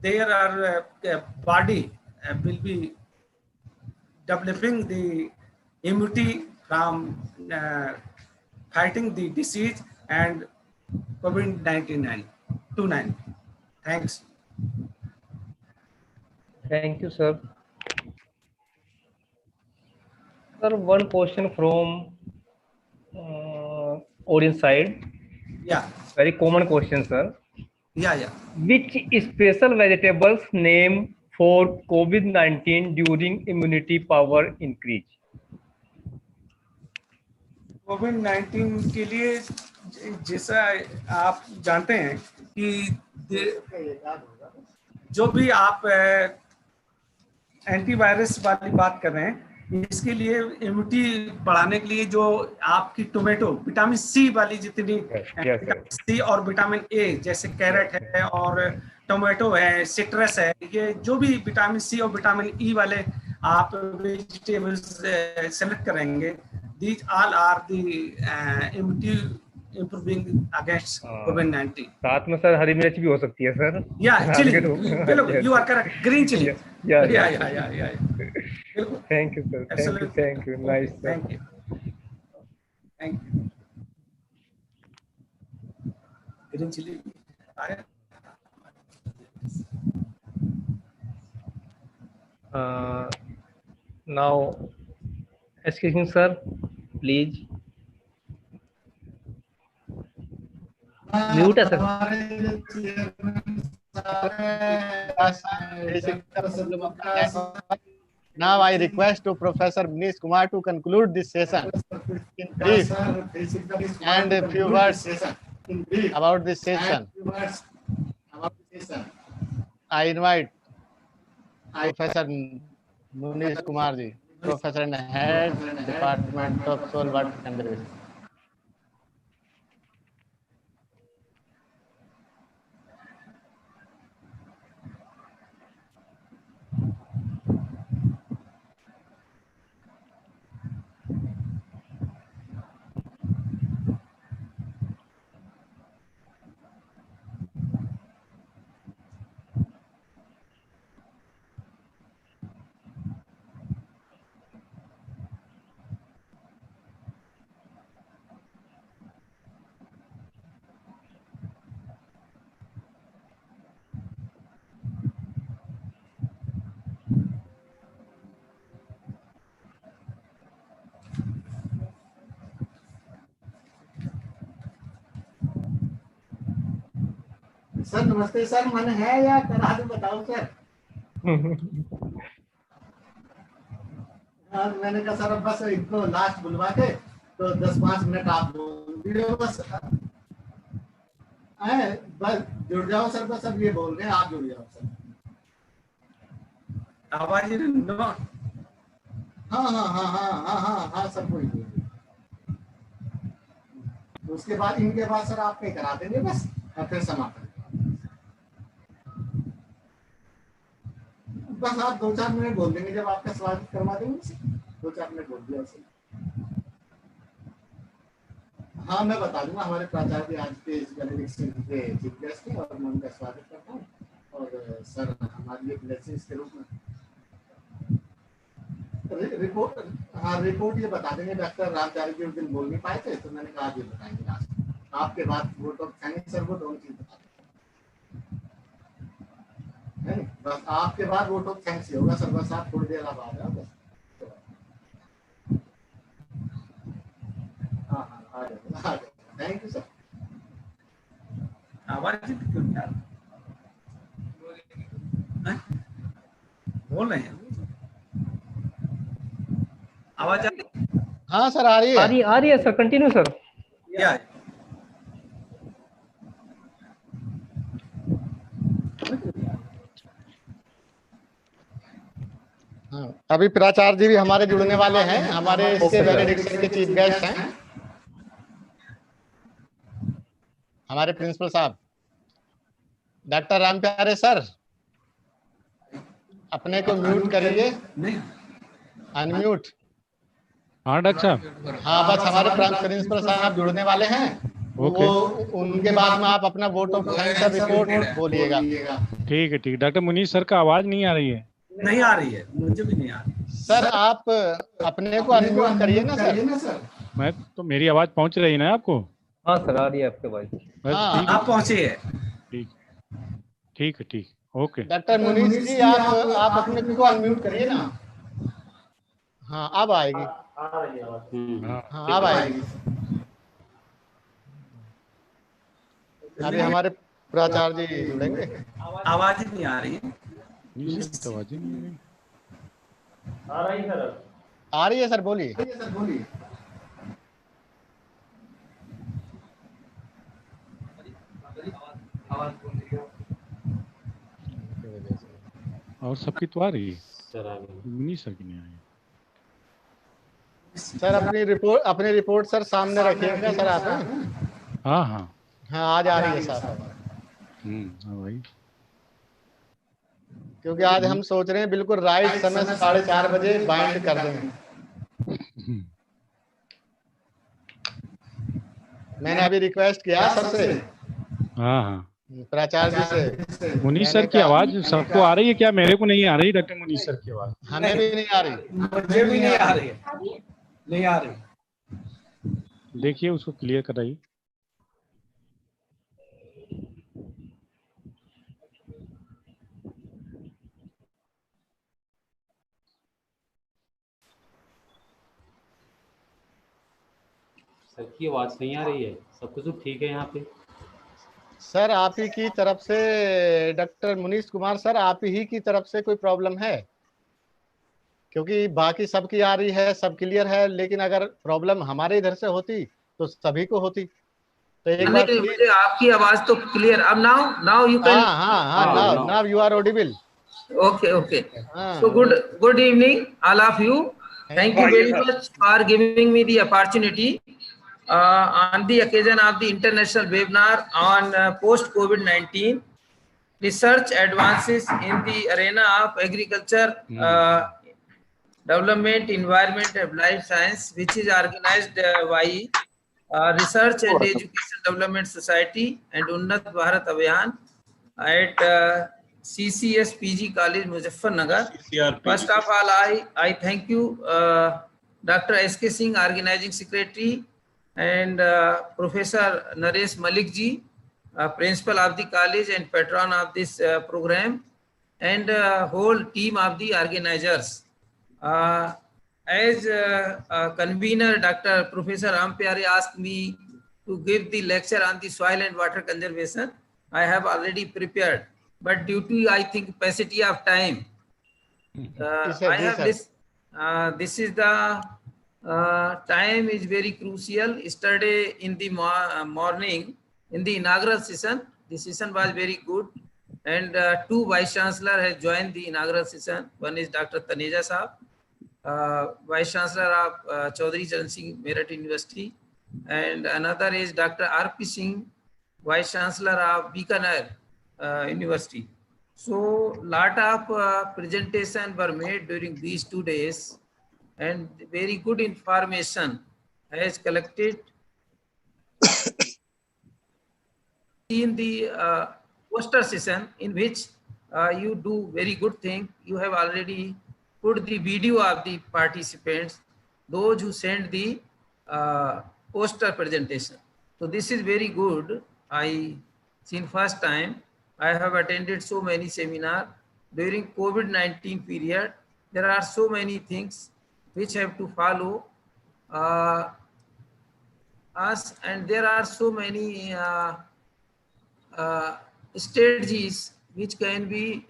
There are body will be developing the immunity from fighting the disease and COVID-19. Thanks. Thank you, sir. Sir, one question from audience side. Yeah. Very common question, sir. Yeah. Which special vegetables name for COVID-19 during immunity power increase? कोविड-19 के लिए जैसा आप जानते हैं कि जो भी आप एंटीवायरस वाली बात कर रहे हैं, इसके लिए इम्यूनिटी बढ़ाने के लिए जो आपकी टोमेटो विटामिन सी वाली जितनी विटामिन सी और विटामिन ए जैसे कैरेट है और टोमेटो है, सिट्रस है, ये जो भी विटामिन सी और विटामिन ई वाले आप वेजिटेबल्स सेलेक्ट करेंगे, these all are the immunity improving against COVID-19. साथ में सर हरी मिर्च भी हो सकती है सर. चिली, बिल्कुल, you are correct, green chili. Yeah. Thank you, sir. Thank you. Nice, sir. Thank you. Green chili. Now, excuse me, sir, please. Mute है sir. Now I request to Professor Manish Kumar to conclude this session in brief and a few words about this session. I invite Professor Manish Kumar ji, Professor and Head Department of Soil Water Conservation. Sir नमस्ते sir, मन है या करा दूं बताओ sir. मैंने कहा sir अब बस इनको लास्ट बुलवा के तो 10-5 मिनट आप बोल बस बस जुड़ जाओ सर, बस अब ये बोल रहे हैं आप जुड़ जाओ सर। आवाज हाँ सर कोई उसके बाद इनके बाद सर आप पे करा देंगे बस और फिर समाप्त। बस आप 2-4 मिनट बोल देंगे, जब आपका स्वागत करवा देंगे 2-4 मिनट बोल दिया उसे। हाँ मैं बता दूंगा, हमारे प्राचार्य भी आज के इस बेनेडिक्ट के चीफ गेस्ट हैं और मैं उनका स्वागत करता हूँ। और सर हमारी एक ब्लेसिंग्स के रूप में रिपोर्ट ये बता देंगे। डॉक्टर रामचारी जी उस दिन बोल नहीं पाए थे तो मैंने कहा ये बताएंगे लास्ट आपके बाद वोट ऑफ थैंक्स सर, वो दोनों चीज बता देंगे। बस आपके बाद वोट ऑफ थैंक्स ही होगा सर, बस आप थोड़ी देर बाद आ जाओ बस। हाँ आ जाओ। Thank you sir. आवाज बोल रहे हैं, आवाज हाँ सर आ रही है। आ रही है सर, कंटिन्यू सर। या हाँ, अभी प्राचार्य जी भी हमारे जुड़ने वाले हैं, हमारे इसके वैलिडिक्शन के चीफ गेस्ट हैं हमारे प्रिंसिपल साहब डॉक्टर राम प्यारे सर। अपने को म्यूट करिए, अनम्यूट। हाँ डॉक्टर साहब। हाँ, बस हमारे प्रिंसिपल साहब जुड़ने वाले हैं, वो उनके बाद में आप अपना वोट ऑफ थैंक्स रिपोर्ट बोलिएगा। ठीक है, ठीक है। डॉक्टर मुनीष सर का आवाज नहीं आ रही है। नहीं आ रही है, मुझे भी नहीं आ रही। सर आप अपने को अनम्यूट करिए ना सर। मैं तो, मेरी आवाज पहुंच रही है ना आपको? हाँ सर, आ रही है आपकी आवाज। हाँ, आप पहुंचे है। ठीक, ठीक है, ठीक, ओके। डॉक्टर मुनीष जी आप अपने को अनम्यूट करिए ना। हाँ, अब आएगी। हाँ, अब आएगी। अभी हमारे प्राचार्य जी जुड़ेंगे। आवाज ही नहीं आ रही है। आवाज ही नहीं आ रही है सर। आ रही है सर, बोलिए। और सबकी तो आ रही है सर, मुनीष सर की नहीं आ रही। सर अपनी रिपोर्ट सर सामने रखिएगा सर आप। हाँ हाँ हाँ, आज आ रही है सर। हाँ भाई, क्योंकि आज हम सोच रहे हैं बिल्कुल राइट समय 4:30 बजे बाइंड कर देंगे। मैंने अभी रिक्वेस्ट किया सर से। हाँ हाँ, प्राचार्य जी से। मुनीष सर की आवाज सबको आ रही है क्या? मेरे को नहीं आ रही डॉक्टर मुनीष सर की आवाज। हमें भी नहीं आ रही। मुझे भी नहीं आ रही है। नहीं आ रही। देखिए उसको क्लियर कराइए। सर की आवाज नहीं आ रही है। सब कुछ ठीक है यहाँ पे? सर आप ही की तरफ से डॉक्टर मुनीष कुमार सर, आप ही की तरफ से कोई प्रॉब्लम है? क्योंकि बाकी सबकी आ रही है, सब क्लियर है, लेकिन अगर प्रॉब्लम हमारे इधर से होती तो सभी को होती। तो एक बार मुझे आपकी आवाज तो क्लियर। अब नाउ यू कैन। हाँ, now you are audible. Okay. So good evening, all of you. Thank you very much for giving me the opportunity on the occasion of the international webinar on post-COVID-19 research advances in the arena of agriculture, development, environment, and life science, which is organized by Research and Education Development Society and Unnat Bharat Abhiyan at CCS PG College, Muzaffarnagar. First of all, I thank you, Dr. S.K. Singh, Organizing Secretary, and Professor Naresh Malik ji, Principal of the college and patron of this program, and whole team of the organizers. As convener, Dr. Professor Ram Pyare asked me to give the lecture on the soil and water conservation. I have already prepared, but due to, I think, paucity of time, I have this. This is the time is very crucial. Yesterday in the morning, in the inaugural session, the session was very good, and two vice chancellor has joined the inaugural session. One is Dr. Taneja Saab, vice chancellor of Chaudhary Charan Singh Meerut University, and another is Dr. R.P. Singh, vice chancellor of Bikaner University. So lot of presentation were made during these 2 days, and very good information has collected in the poster session, in which you do very good thing. You have already put the video of the participants, those who sent the poster presentation. So this is very good. I seen first time. I have attended so many seminars during COVID-19 period. There are so many things which have to follow us, and there are so many strategies which can be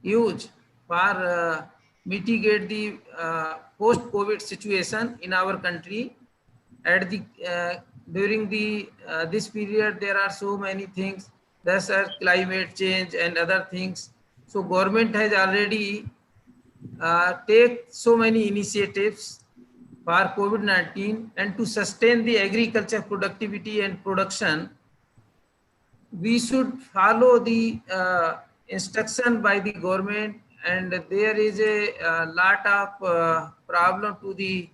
used for mitigate the post-COVID situation in our country. At the during the this period, there are so many things. There's climate change and other things. So government has already take so many initiatives for COVID-19 and to sustain the agriculture productivity and production, we should follow the instruction by the government, and there is a lot of problem to the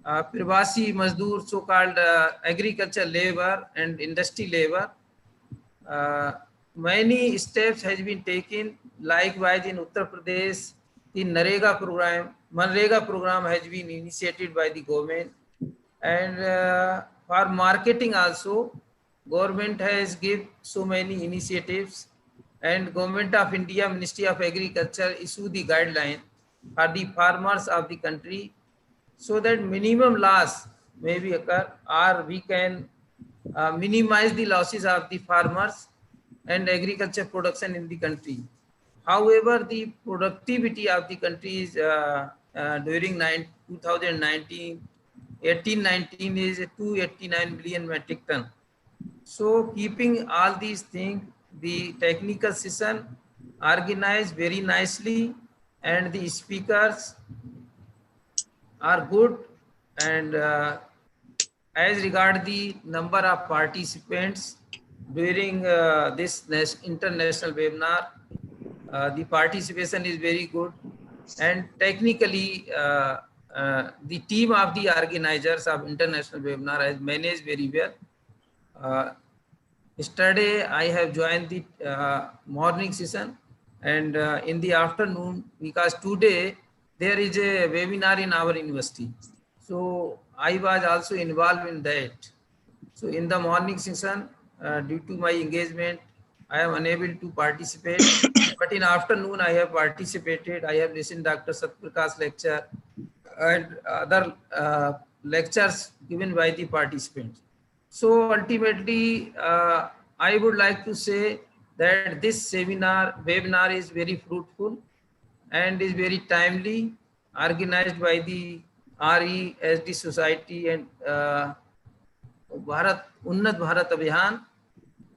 Pravasi Mazdoor, so-called agriculture labor and industry labor. Many steps has been taken. Likewise, in Uttar Pradesh, the Manrega program has been initiated by the government, and for marketing also, government has given so many initiatives, and Government of India, Ministry of Agriculture issue the guideline for the farmers of the country, so that minimum loss may be occur, or we can minimize the losses of the farmers and agriculture production in the country. However, the productivity of the country is during 2019, 18-19 is 289 million metric ton. So keeping all these things, the technical session organized very nicely, and the speakers are good, and as regard the number of participants during this international webinar, the participation is very good, and technically the team of the organizers of international webinar has managed very well. Yesterday I have joined the morning session, and in the afternoon, because today there is a webinar in our university, so I was also involved in that. So in the morning session, due to my engagement, I am unable to participate. But in afternoon, I have participated. I have listened Dr. Satprakash lecture and other lectures given by the participants. So ultimately, I would like to say that this webinar is very fruitful and is very timely, organized by the RESD Society and Unnat Bharat Abhiyan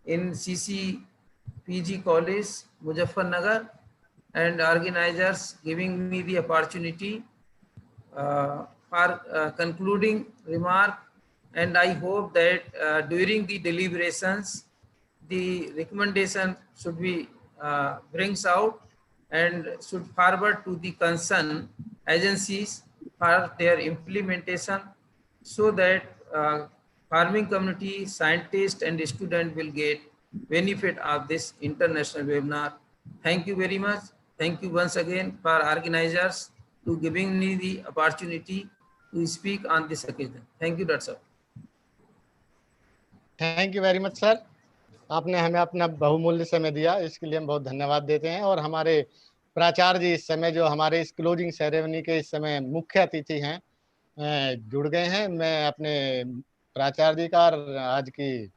in CCPG College, Muzaffarnagar, and organizers giving me the opportunity for concluding remark. And I hope that during the deliberations, the recommendation should be brings out and should forward to the concerned agencies for their implementation, so that farming community, scientists and students will get benefit of this international webinar. Thank you very much. Thank you once again for organizers to giving me the opportunity to speak on this occasion. Thank you, Dr. Sir. Thank you very much sir, आपने हमें अपना बहुमूल्य समय दिया, इसके लिए हम बहुत धन्यवाद देते हैं। और हमारे प्राचार्य जी इस समय जो हमारे इस क्लोजिंग सेरेमनी के इस समय मुख्य अतिथि हैं, जुड़ गए हैं। मैं अपने प्राचार्य जी का और आज की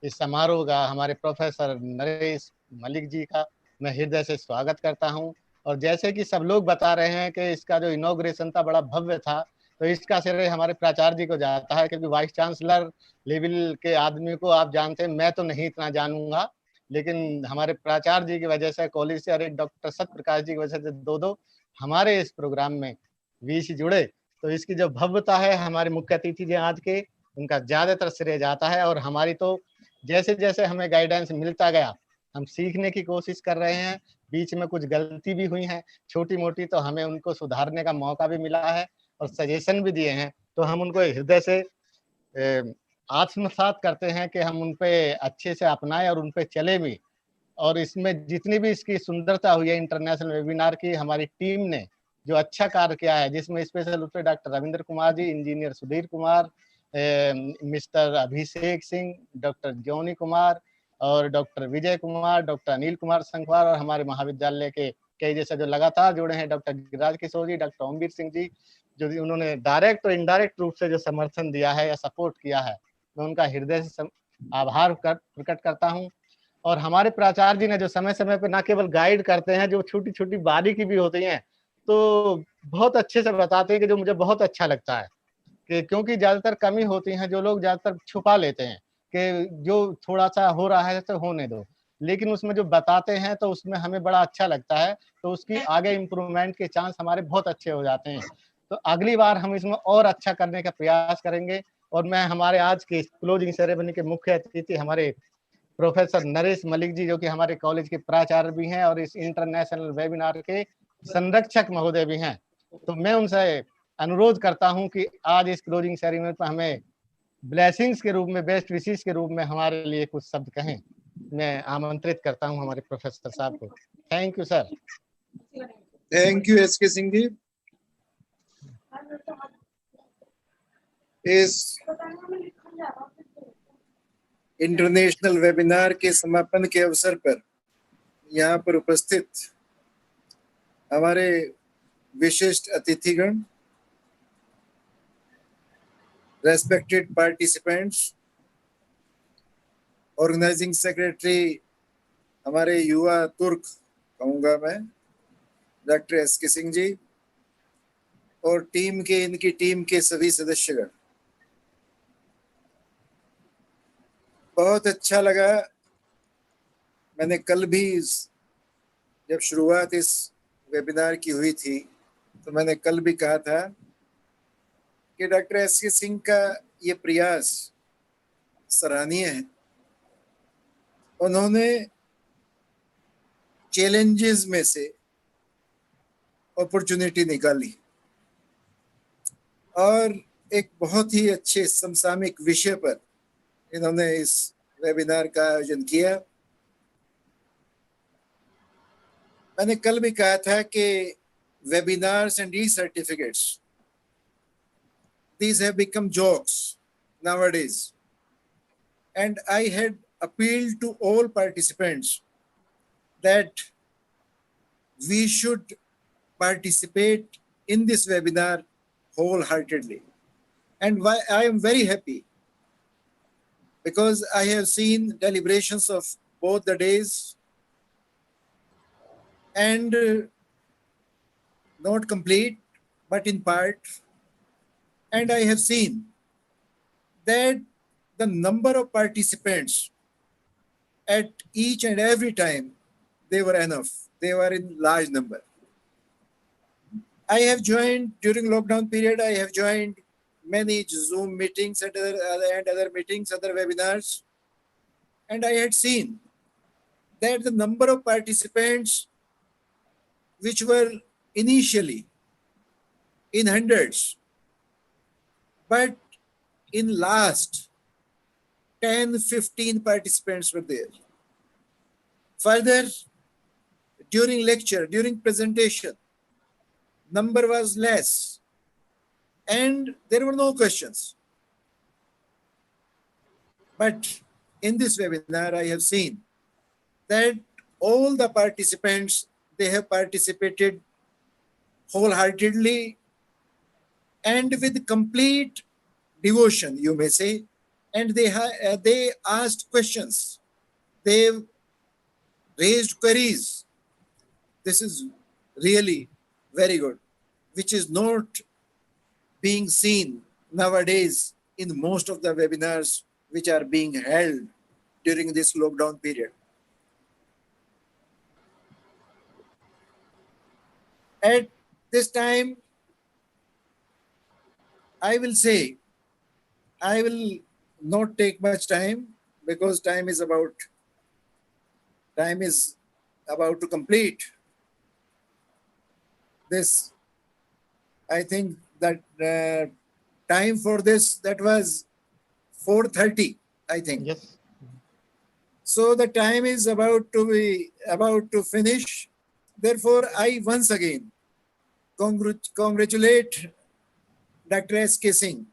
इस समारोह का हमारे प्रोफेसर नरेश मलिक जी का मैं हृदय से स्वागत करता हूं। और जैसे कि सब लोग बता रहे हैं कि इसका जो इनॉग्रेशन था बड़ा भव्य था, तो इसका श्रेय हमारे प्राचार्य जी को जाता है, क्योंकि वाइस चांसलर लेवल के आदमी को आप जानते हैं, मैं तो नहीं इतना जानूंगा, लेकिन हमारे प्राचार्य जी की वजह से, कॉलेज से और एक डॉक्टर सत्यप्रकाश जी की वजह से दो हमारे इस प्रोग्राम में वीसी जुड़े, तो इसकी जो भव्यता है हमारे मुख्य अतिथि जी आज के, उनका ज्यादातर श्रेय जाता है। और हमारी तो जैसे जैसे हमें गाइडेंस मिलता गया, हम सीखने की कोशिश कर रहे हैं। बीच में कुछ गलती भी हुई है छोटी मोटी, तो हमें उनको सुधारने का मौका भी मिला है और सजेशन भी दिए हैं, तो हम उनको हृदय से आत्मसात करते हैं कि हम उन पे अच्छे से अपनाएं और उन पे चले भी। और इसमें जितनी भी इसकी सुंदरता हुई है इंटरनेशनल वेबिनार की, हमारी टीम ने जो अच्छा कार्य किया है, जिसमें स्पेशल रूप से doctor Ravindra Kumar ji, engineer Sudhir Kumar, mister Abhishek Singh, doctor Johnny Kumar और डॉक्टर विजय कुमार, डॉक्टर अनिल कुमार संखवार, और हमारे महाविद्यालय के कई जैसे जो लगातार जुड़े हैं, डॉक्टर गिरिराज किशोर जी, डॉक्टर ओमवीर सिंह जी, जो उन्होंने डायरेक्ट और इनडायरेक्ट रूप से जो समर्थन दिया है या सपोर्ट किया है, मैं उनका हृदय से आभार प्रकट करता हूं। और हमारे प्राचार्य जी ने जो समय समय पर न केवल गाइड करते हैं, जो छोटी छोटी बारीकी भी होती हैं तो बहुत अच्छे से बताते हैं, कि जो मुझे बहुत अच्छा लगता है, कि क्योंकि ज्यादातर कमी होती है, जो लोग ज्यादातर छुपा लेते हैं कि जो थोड़ा सा हो रहा है तो होने दो, लेकिन उसमें जो बताते हैं तो उसमें हमें बड़ा अच्छा लगता है, तो उसकी आगे इम्प्रूवमेंट के चांस हमारे बहुत अच्छे हो जाते हैं। तो अगली बार हम इसमें और अच्छा करने का प्रयास करेंगे। और मैं हमारे आज के क्लोजिंग सेरेमनी के मुख्य अतिथि हमारे प्रोफेसर नरेश मलिक जी, जो कि हमारे कॉलेज के प्राचार्य भी हैं और इस इंटरनेशनल वेबिनार के संरक्षक महोदय भी हैं, तो मैं उनसे अनुरोध करता हूं कि आज इस क्लोजिंग सेरेमनी पर हमें ब्लेसिंग्स के रूप में, बेस्ट विशेष के रूप में हमारे लिए कुछ शब्द कहें। मैं आमंत्रित करता हूं हमारे प्रोफेसर साहब को। Thank you sir. Thank you SK Singh ji. इस इंटरनेशनल वेबिनार के समापन के अवसर पर यहाँ पर उपस्थित हमारे विशिष्ट अतिथिगण, रेस्पेक्टेड पार्टिसिपेंट्स, ऑर्गेनाइजिंग सेक्रेटरी हमारे युवा तुर्क कहूँगा मैं, डॉक्टर एसके सिंह जी, और इनकी टीम के सभी सदस्यगण, बहुत अच्छा लगा। मैंने कल भी जब शुरुआत इस वेबिनार की हुई थी तो मैंने कल भी कहा था कि डॉक्टर एसके सिंह का ये प्रयास सराहनीय है। उन्होंने चैलेंजेस में से अपॉर्चुनिटी निकाली और एक बहुत ही अच्छे समसामयिक विषय पर इन्होंने इस वेबिनार का आयोजन किया। मैंने कल भी कहा था कि webinars and e-certificates, these have become jokes nowadays. And I had appealed to all participants that we should participate in this webinar wholeheartedly. And why I am very happy, because I have seen deliberations of both the days and not complete, but in part. And I have seen that the number of participants at each and every time, they were enough. They were in large number. I have joined during lockdown period. I have joined many Zoom meetings and other meetings, other webinars, and I had seen that the number of participants which were initially in hundreds, but in last 10-15 participants were there. Further, during lecture, during presentation, number was less and there were no questions. But in this webinar, I have seen that all the participants, they have participated wholeheartedly and with complete devotion, you may say, and they asked questions. They raised queries. This is really very good, which is not being seen nowadays in most of the webinars which are being held during this lockdown period. At this time, I will say, I will not take much time because time is about to complete. This, I think that time for this, that was 4:30, I think. Yes. So the time is about to finish. Therefore, I once again congratulate doctor S K Singh.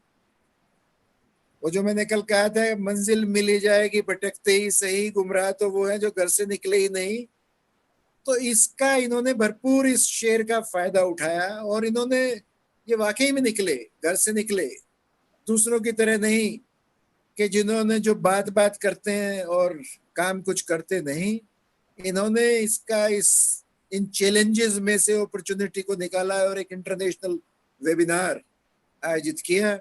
वो जो मैंने कल कहा था, मंजिल मिली जाएगी भटकते ही सही, गुमराह तो वो है जो घर से निकले ही नहीं। तो इसका इन्होंने भरपूर इस शेर का फायदा उठाया और इन्होंने ये वाकई में निकले, घर से निकले, दूसरों की तरह नहीं कि जिन्होंने जो बात करते हैं और काम कुछ करते नहीं। इन्होंने इन चैलेंजेस में से अपॉर्चुनिटी को निकाला और एक इंटरनेशनल वेबिनार आयोजित किया।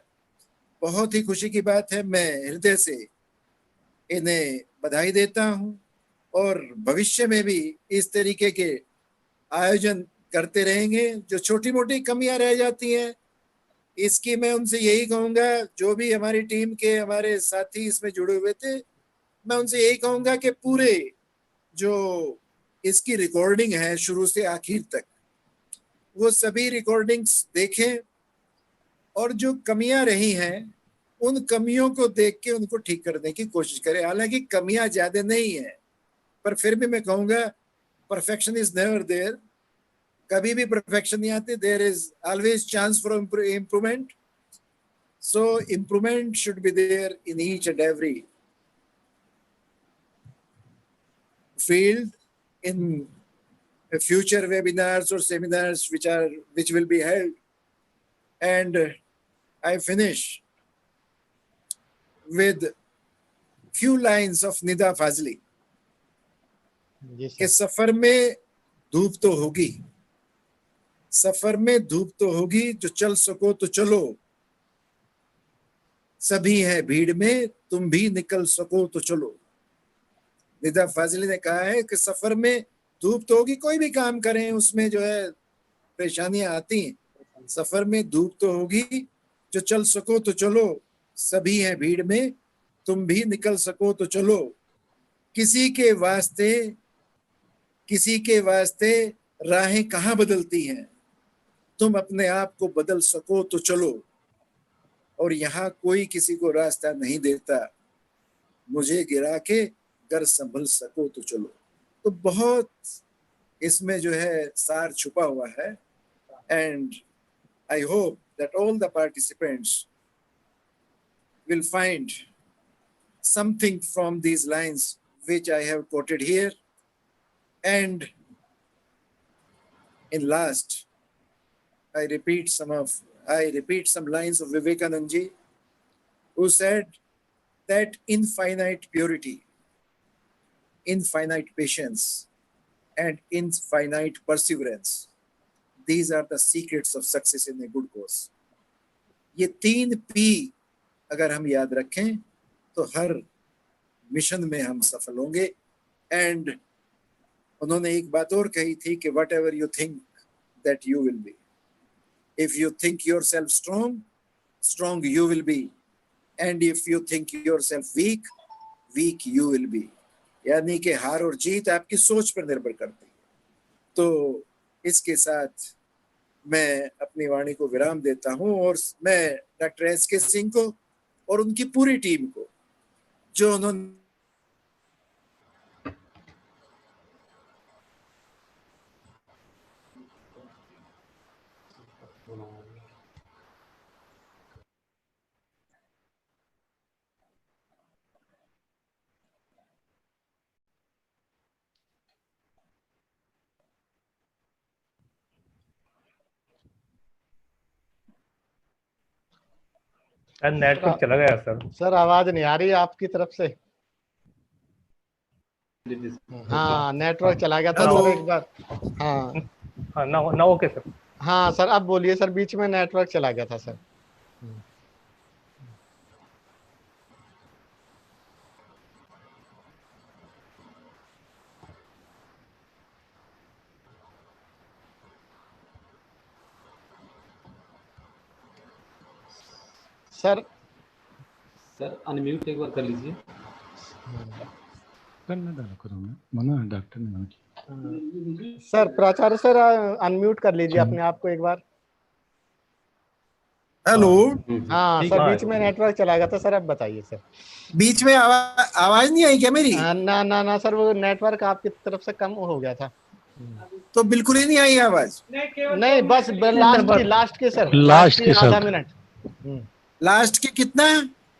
बहुत ही खुशी की बात है। मैं हृदय से इन्हें बधाई देता हूं और भविष्य में भी इस तरीके के आयोजन करते रहेंगे। जो छोटी मोटी कमियां रह जाती हैं इसकी मैं उनसे यही कहूंगा, जो भी हमारी टीम के हमारे साथी इसमें जुड़े हुए थे, मैं उनसे यही कहूंगा कि पूरे जो इसकी रिकॉर्डिंग है शुरू से आखिर तक, वो सभी रिकॉर्डिंग्स देखें और जो कमियां रही हैं उन कमियों को देख के उनको ठीक करने की कोशिश करें। हालांकि कमियां ज्यादा नहीं है, पर फिर भी मैं कहूंगा परफेक्शन इज नेवर देयर, कभी भी परफेक्शन नहीं आती, there is always chance for improvement. So improvement should be there in each and every field in future webinars or seminars which will be held. And I finish with few lines of Nida Fazli कि सफर में धूप तो होगी, सफर में धूप तो होगी, जो चल सको तो चलो, सभी हैं भीड़ में, तुम भी निकल सको तो चलो। निदा फाजिली ने कहा है कि सफर में धूप तो होगी, कोई भी काम करें उसमें जो है परेशानियां आती हैं, सफर में धूप तो होगी, जो चल सको तो चलो, सभी हैं भीड़ में, तुम भी निकल सको तो चलो। किसी के वास्ते राहें कहाँ बदलती हैं, तुम अपने आप को बदल सको तो चलो, और यहाँ कोई किसी को रास्ता नहीं देता, मुझे गिरा के कर संभल सको तो चलो। तो बहुत इसमें जो है सार छुपा हुआ है। And I hope that all the participants will find something from these lines which I have quoted here. And in last, I repeat some lines of Vivekanand ji, who said that infinite purity, infinite patience, and infinite perseverance, these are the secrets of success in a good cause. ये 3 P अगर हम याद रखें तो हर mission में हम सफल होंगे। एंड उन्होंने एक बात और कही थी कि whatever you think that you will be, if you think yourself strong, strong you will be, and if you think yourself weak, weak you will be. यानी कि हार और जीत आपकी सोच पर निर्भर करती है। तो इसके साथ मैं अपनी वाणी को विराम देता हूं, और मैं डॉक्टर एस.के. सिंह को और उनकी पूरी टीम को, जो उन्होंने नेटवर्क चला गया सर। सर आवाज नहीं आ रही आपकी तरफ से। हाँ नेटवर्क चला गया था सर एक बार। हाँ ना ओके सर। हाँ सर अब बोलिए सर, बीच में नेटवर्क चला गया था सर। सर अनम्यूट एक बार कर लीजिए। मना डॉक्टर ने सर प्राचार्य सर अनम्यूट कर लीजिए अपने आप को एक बार। हेलो। हाँ सर बीच में नेटवर्क चला गया था सर, अब बताइए सर। बीच में आवाज नहीं आई क्या मेरी? ना ना ना सर, वो नेटवर्क आपकी तरफ से कम हो गया था। तो बिल्कुल ही नहीं आई आवाज? नहीं बस लास्ट के सर, लास्ट के आधा मिनट। लास्ट के कितना?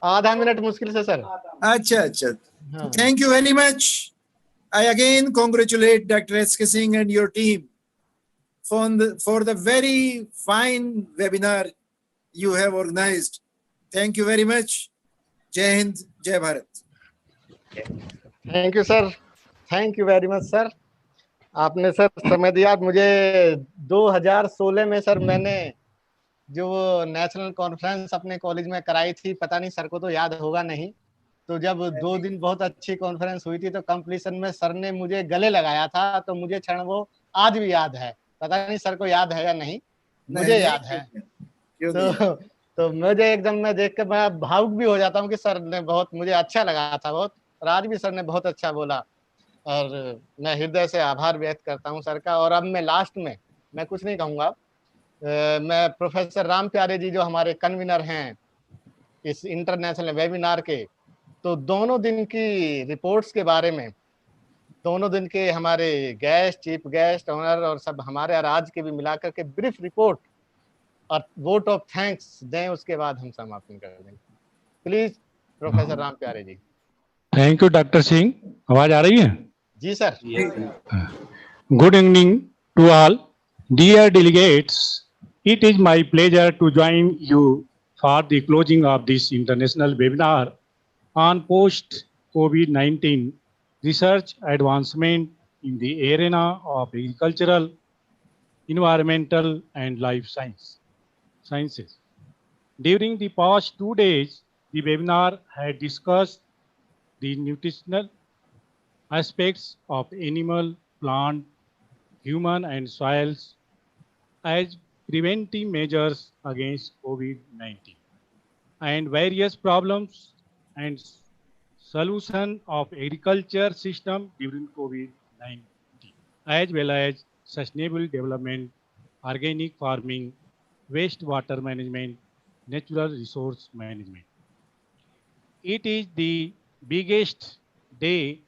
आधा मिनट मुश्किल से सर। अच्छा अच्छा, thank you very much. I again congratulate Dr. S.K. Singh and your team for the very fine webinar you have organized. Thank you very much. Jai Hind, Jai Bharat. Thank you sir. Thank you very much sir. आपने sir समय दिया मुझे। 2016 में sir मैंने जो national conference अपने college में कराई थी, पता नहीं सर को तो याद होगा नहीं, तो जब 2 दिन बहुत अच्छी कॉन्फ्रेंस हुई थी तो कंप्लीशन में सर ने मुझे गले लगाया था, तो मुझे क्षण वो आज भी याद है। पता नहीं सर को याद है या नहीं, मुझे याद है। तो मुझे एकदम मैं देख के मैं भावुक भी हो जाता हूँ कि सर ने बहुत मुझे अच्छा लगा था बहुत, और आज भी सर ने बहुत अच्छा बोला, और मैं हृदय से आभार व्यक्त करता हूँ सर का। और अब मैं लास्ट में मैं कुछ नहीं कहूँगा, मैं प्रोफेसर राम प्यारे जी जो हमारे कन्वीनर हैं इस इंटरनेशनल वेबिनार के, तो दोनों दिन की रिपोर्ट्स के बारे में, दोनों दिन के हमारे गेस्ट, चीफ गेस्ट, ऑनर और सब हमारे और आज के भी मिलाकर के ब्रीफ रिपोर्ट और वोट ऑफ थैंक्स दें, उसके बाद हम समापन कर देंगे। Please professor Ram Pyare ji. Thank you doctor Singh. आवाज आ रही है? जी sir. Good evening to all. Dear delegates, it is my pleasure to join you for the closing of this international webinar on post-COVID-19 research advancement in the arena of agricultural, environmental, and life sciences. During the past 2 days, the webinar had discussed the nutritional aspects of animal, plant, human, and soils as preventive measures against COVID-19 and various problems and solution of agriculture system during COVID-19, as well as sustainable development, organic farming, wastewater management, natural resource management. It is the biggest day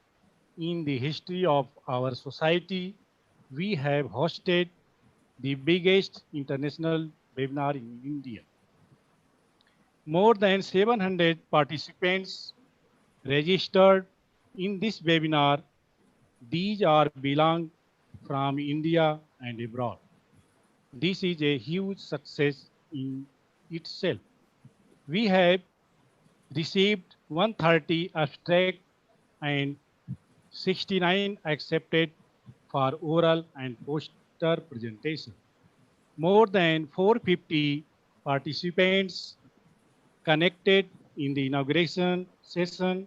in the history of our society. We have hosted the biggest international webinar in India. More than 700 participants registered in this webinar. These are belong from India and abroad. This is a huge success in itself. We have received 130 abstract and 69 accepted for oral and poster presentation. More than 450 participants connected in the inauguration session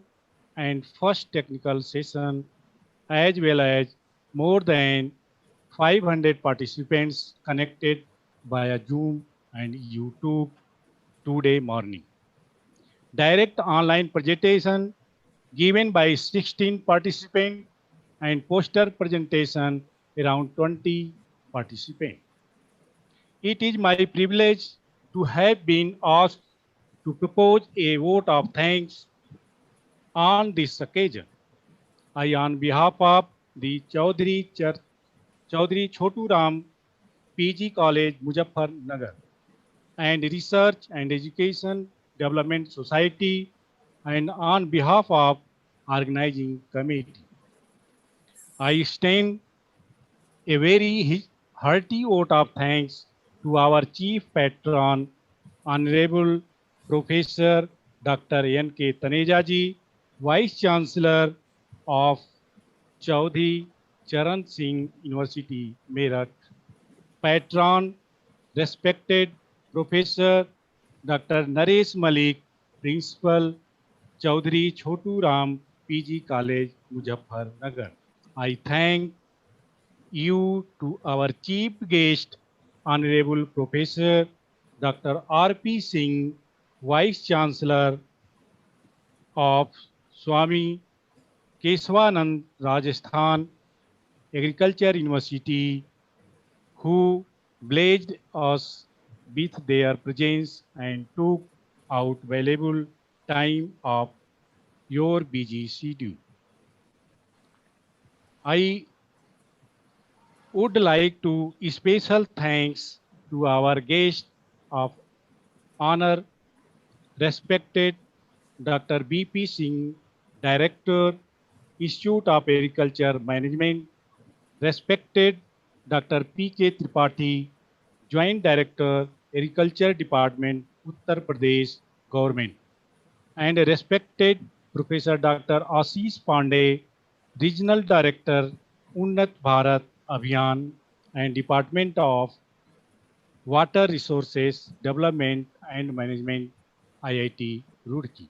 and first technical session, as well as more than 500 participants connected via Zoom and YouTube today morning. Direct online presentation given by 16 participants and poster presentation around 20 participants. It is my privilege to have been asked to propose a vote of thanks on this occasion. I, on behalf of the Chaudhary Chotu Ram PG College, Muzaffarnagar, and Research and Education Development Society, and on behalf of organizing committee, I extend a very hearty vote of thanks to our chief patron, Honorable Professor Dr. N.K. Taneja ji, Vice Chancellor of Chaudhary Charan Singh University, Meerut, patron, respected Professor Dr. Naresh Malik, Principal, Chaudhary Chotu Ram PG College, Muzaffarnagar. I thank you to our chief guest, Honorable Professor Dr. R.P. Singh, Vice Chancellor of Swami Keswanand Rajasthan Agriculture University, who blessed us with their presence and took out valuable time of your busy schedule. I would like to special thanks to our guest of honor, respected Dr. B.P. Singh, Director, Institute of Agriculture Management, respected Dr. P.K. Tripathi, Joint Director, Agriculture Department, Uttar Pradesh Government, and respected Professor Dr. Ashish Pandey, Regional Director, Unnat Bharat Abhiyan and Department of Water Resources Development and Management, IIT Roorkee.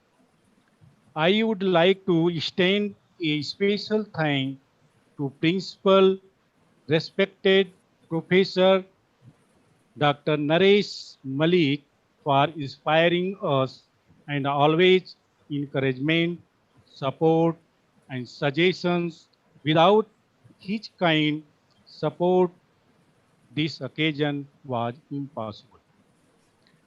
I would like to extend a special thank to Principal, respected Professor Dr. Naresh Malik for inspiring us and always encouragement, support, and suggestions. Without his kind support, this occasion was impossible.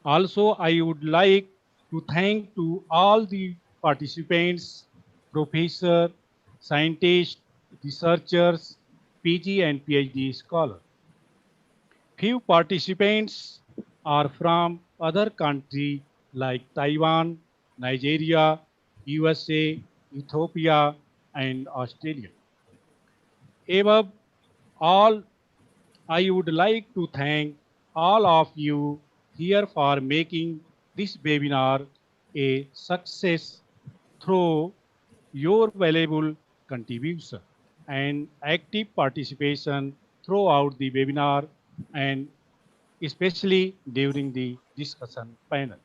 Also, I would like to thank to all the participants, professor, scientists, researchers, PG and PhD scholars. Few participants are from other countries like Taiwan, Nigeria, USA, Ethiopia, and Australia. Above all, I would like to thank all of you here for making this webinar a success through your valuable contribution and active participation throughout the webinar and especially during the discussion panel.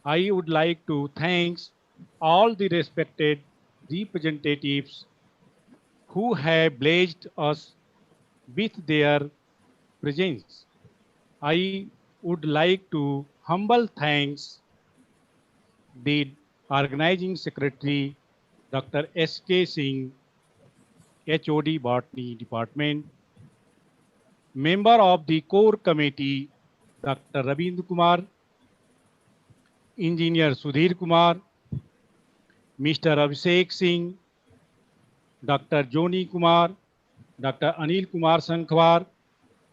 I would like to thank all the respected representatives who have blessed us with their presence. I would like to humble thanks the organizing secretary, Dr. S.K. Singh, HOD Botany Department, member of the core committee, Dr. Ravindra Kumar, Engineer Sudhir Kumar, Mr. Abhishek Singh, Dr. Joni Kumar, Dr. Anil Kumar Sankhwar,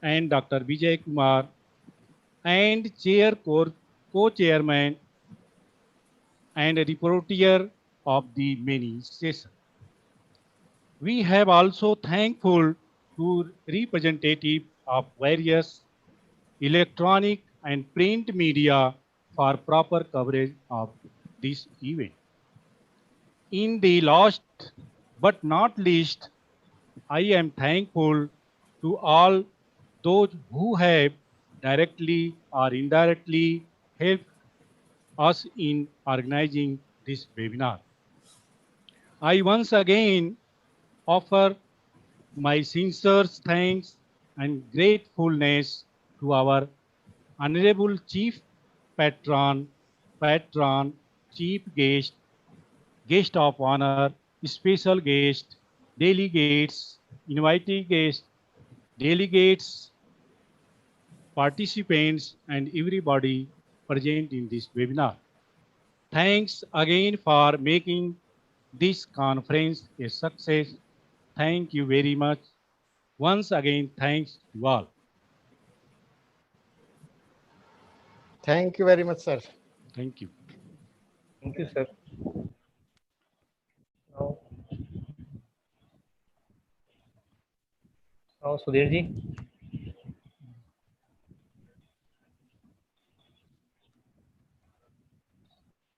and Dr. Vijay Kumar, and co-chairman and a reporter of the many sessions. We have also thankful to representative of various electronic and print media for proper coverage of this event. In the last but not least, I am thankful to all those who have directly or indirectly helped us in organizing this webinar. I once again offer my sincere thanks and gratefulness to our Honorable Chief Patron, Chief Guest, Guest of Honor, Special Guest, Delegates, Invited Guests, Delegates, participants, and everybody present in this webinar. Thanks again for making this conference a success. Thank you very much. Once again, thanks to all. Thank you very much, sir. Thank you. Thank you, sir. Now Sudhir ji.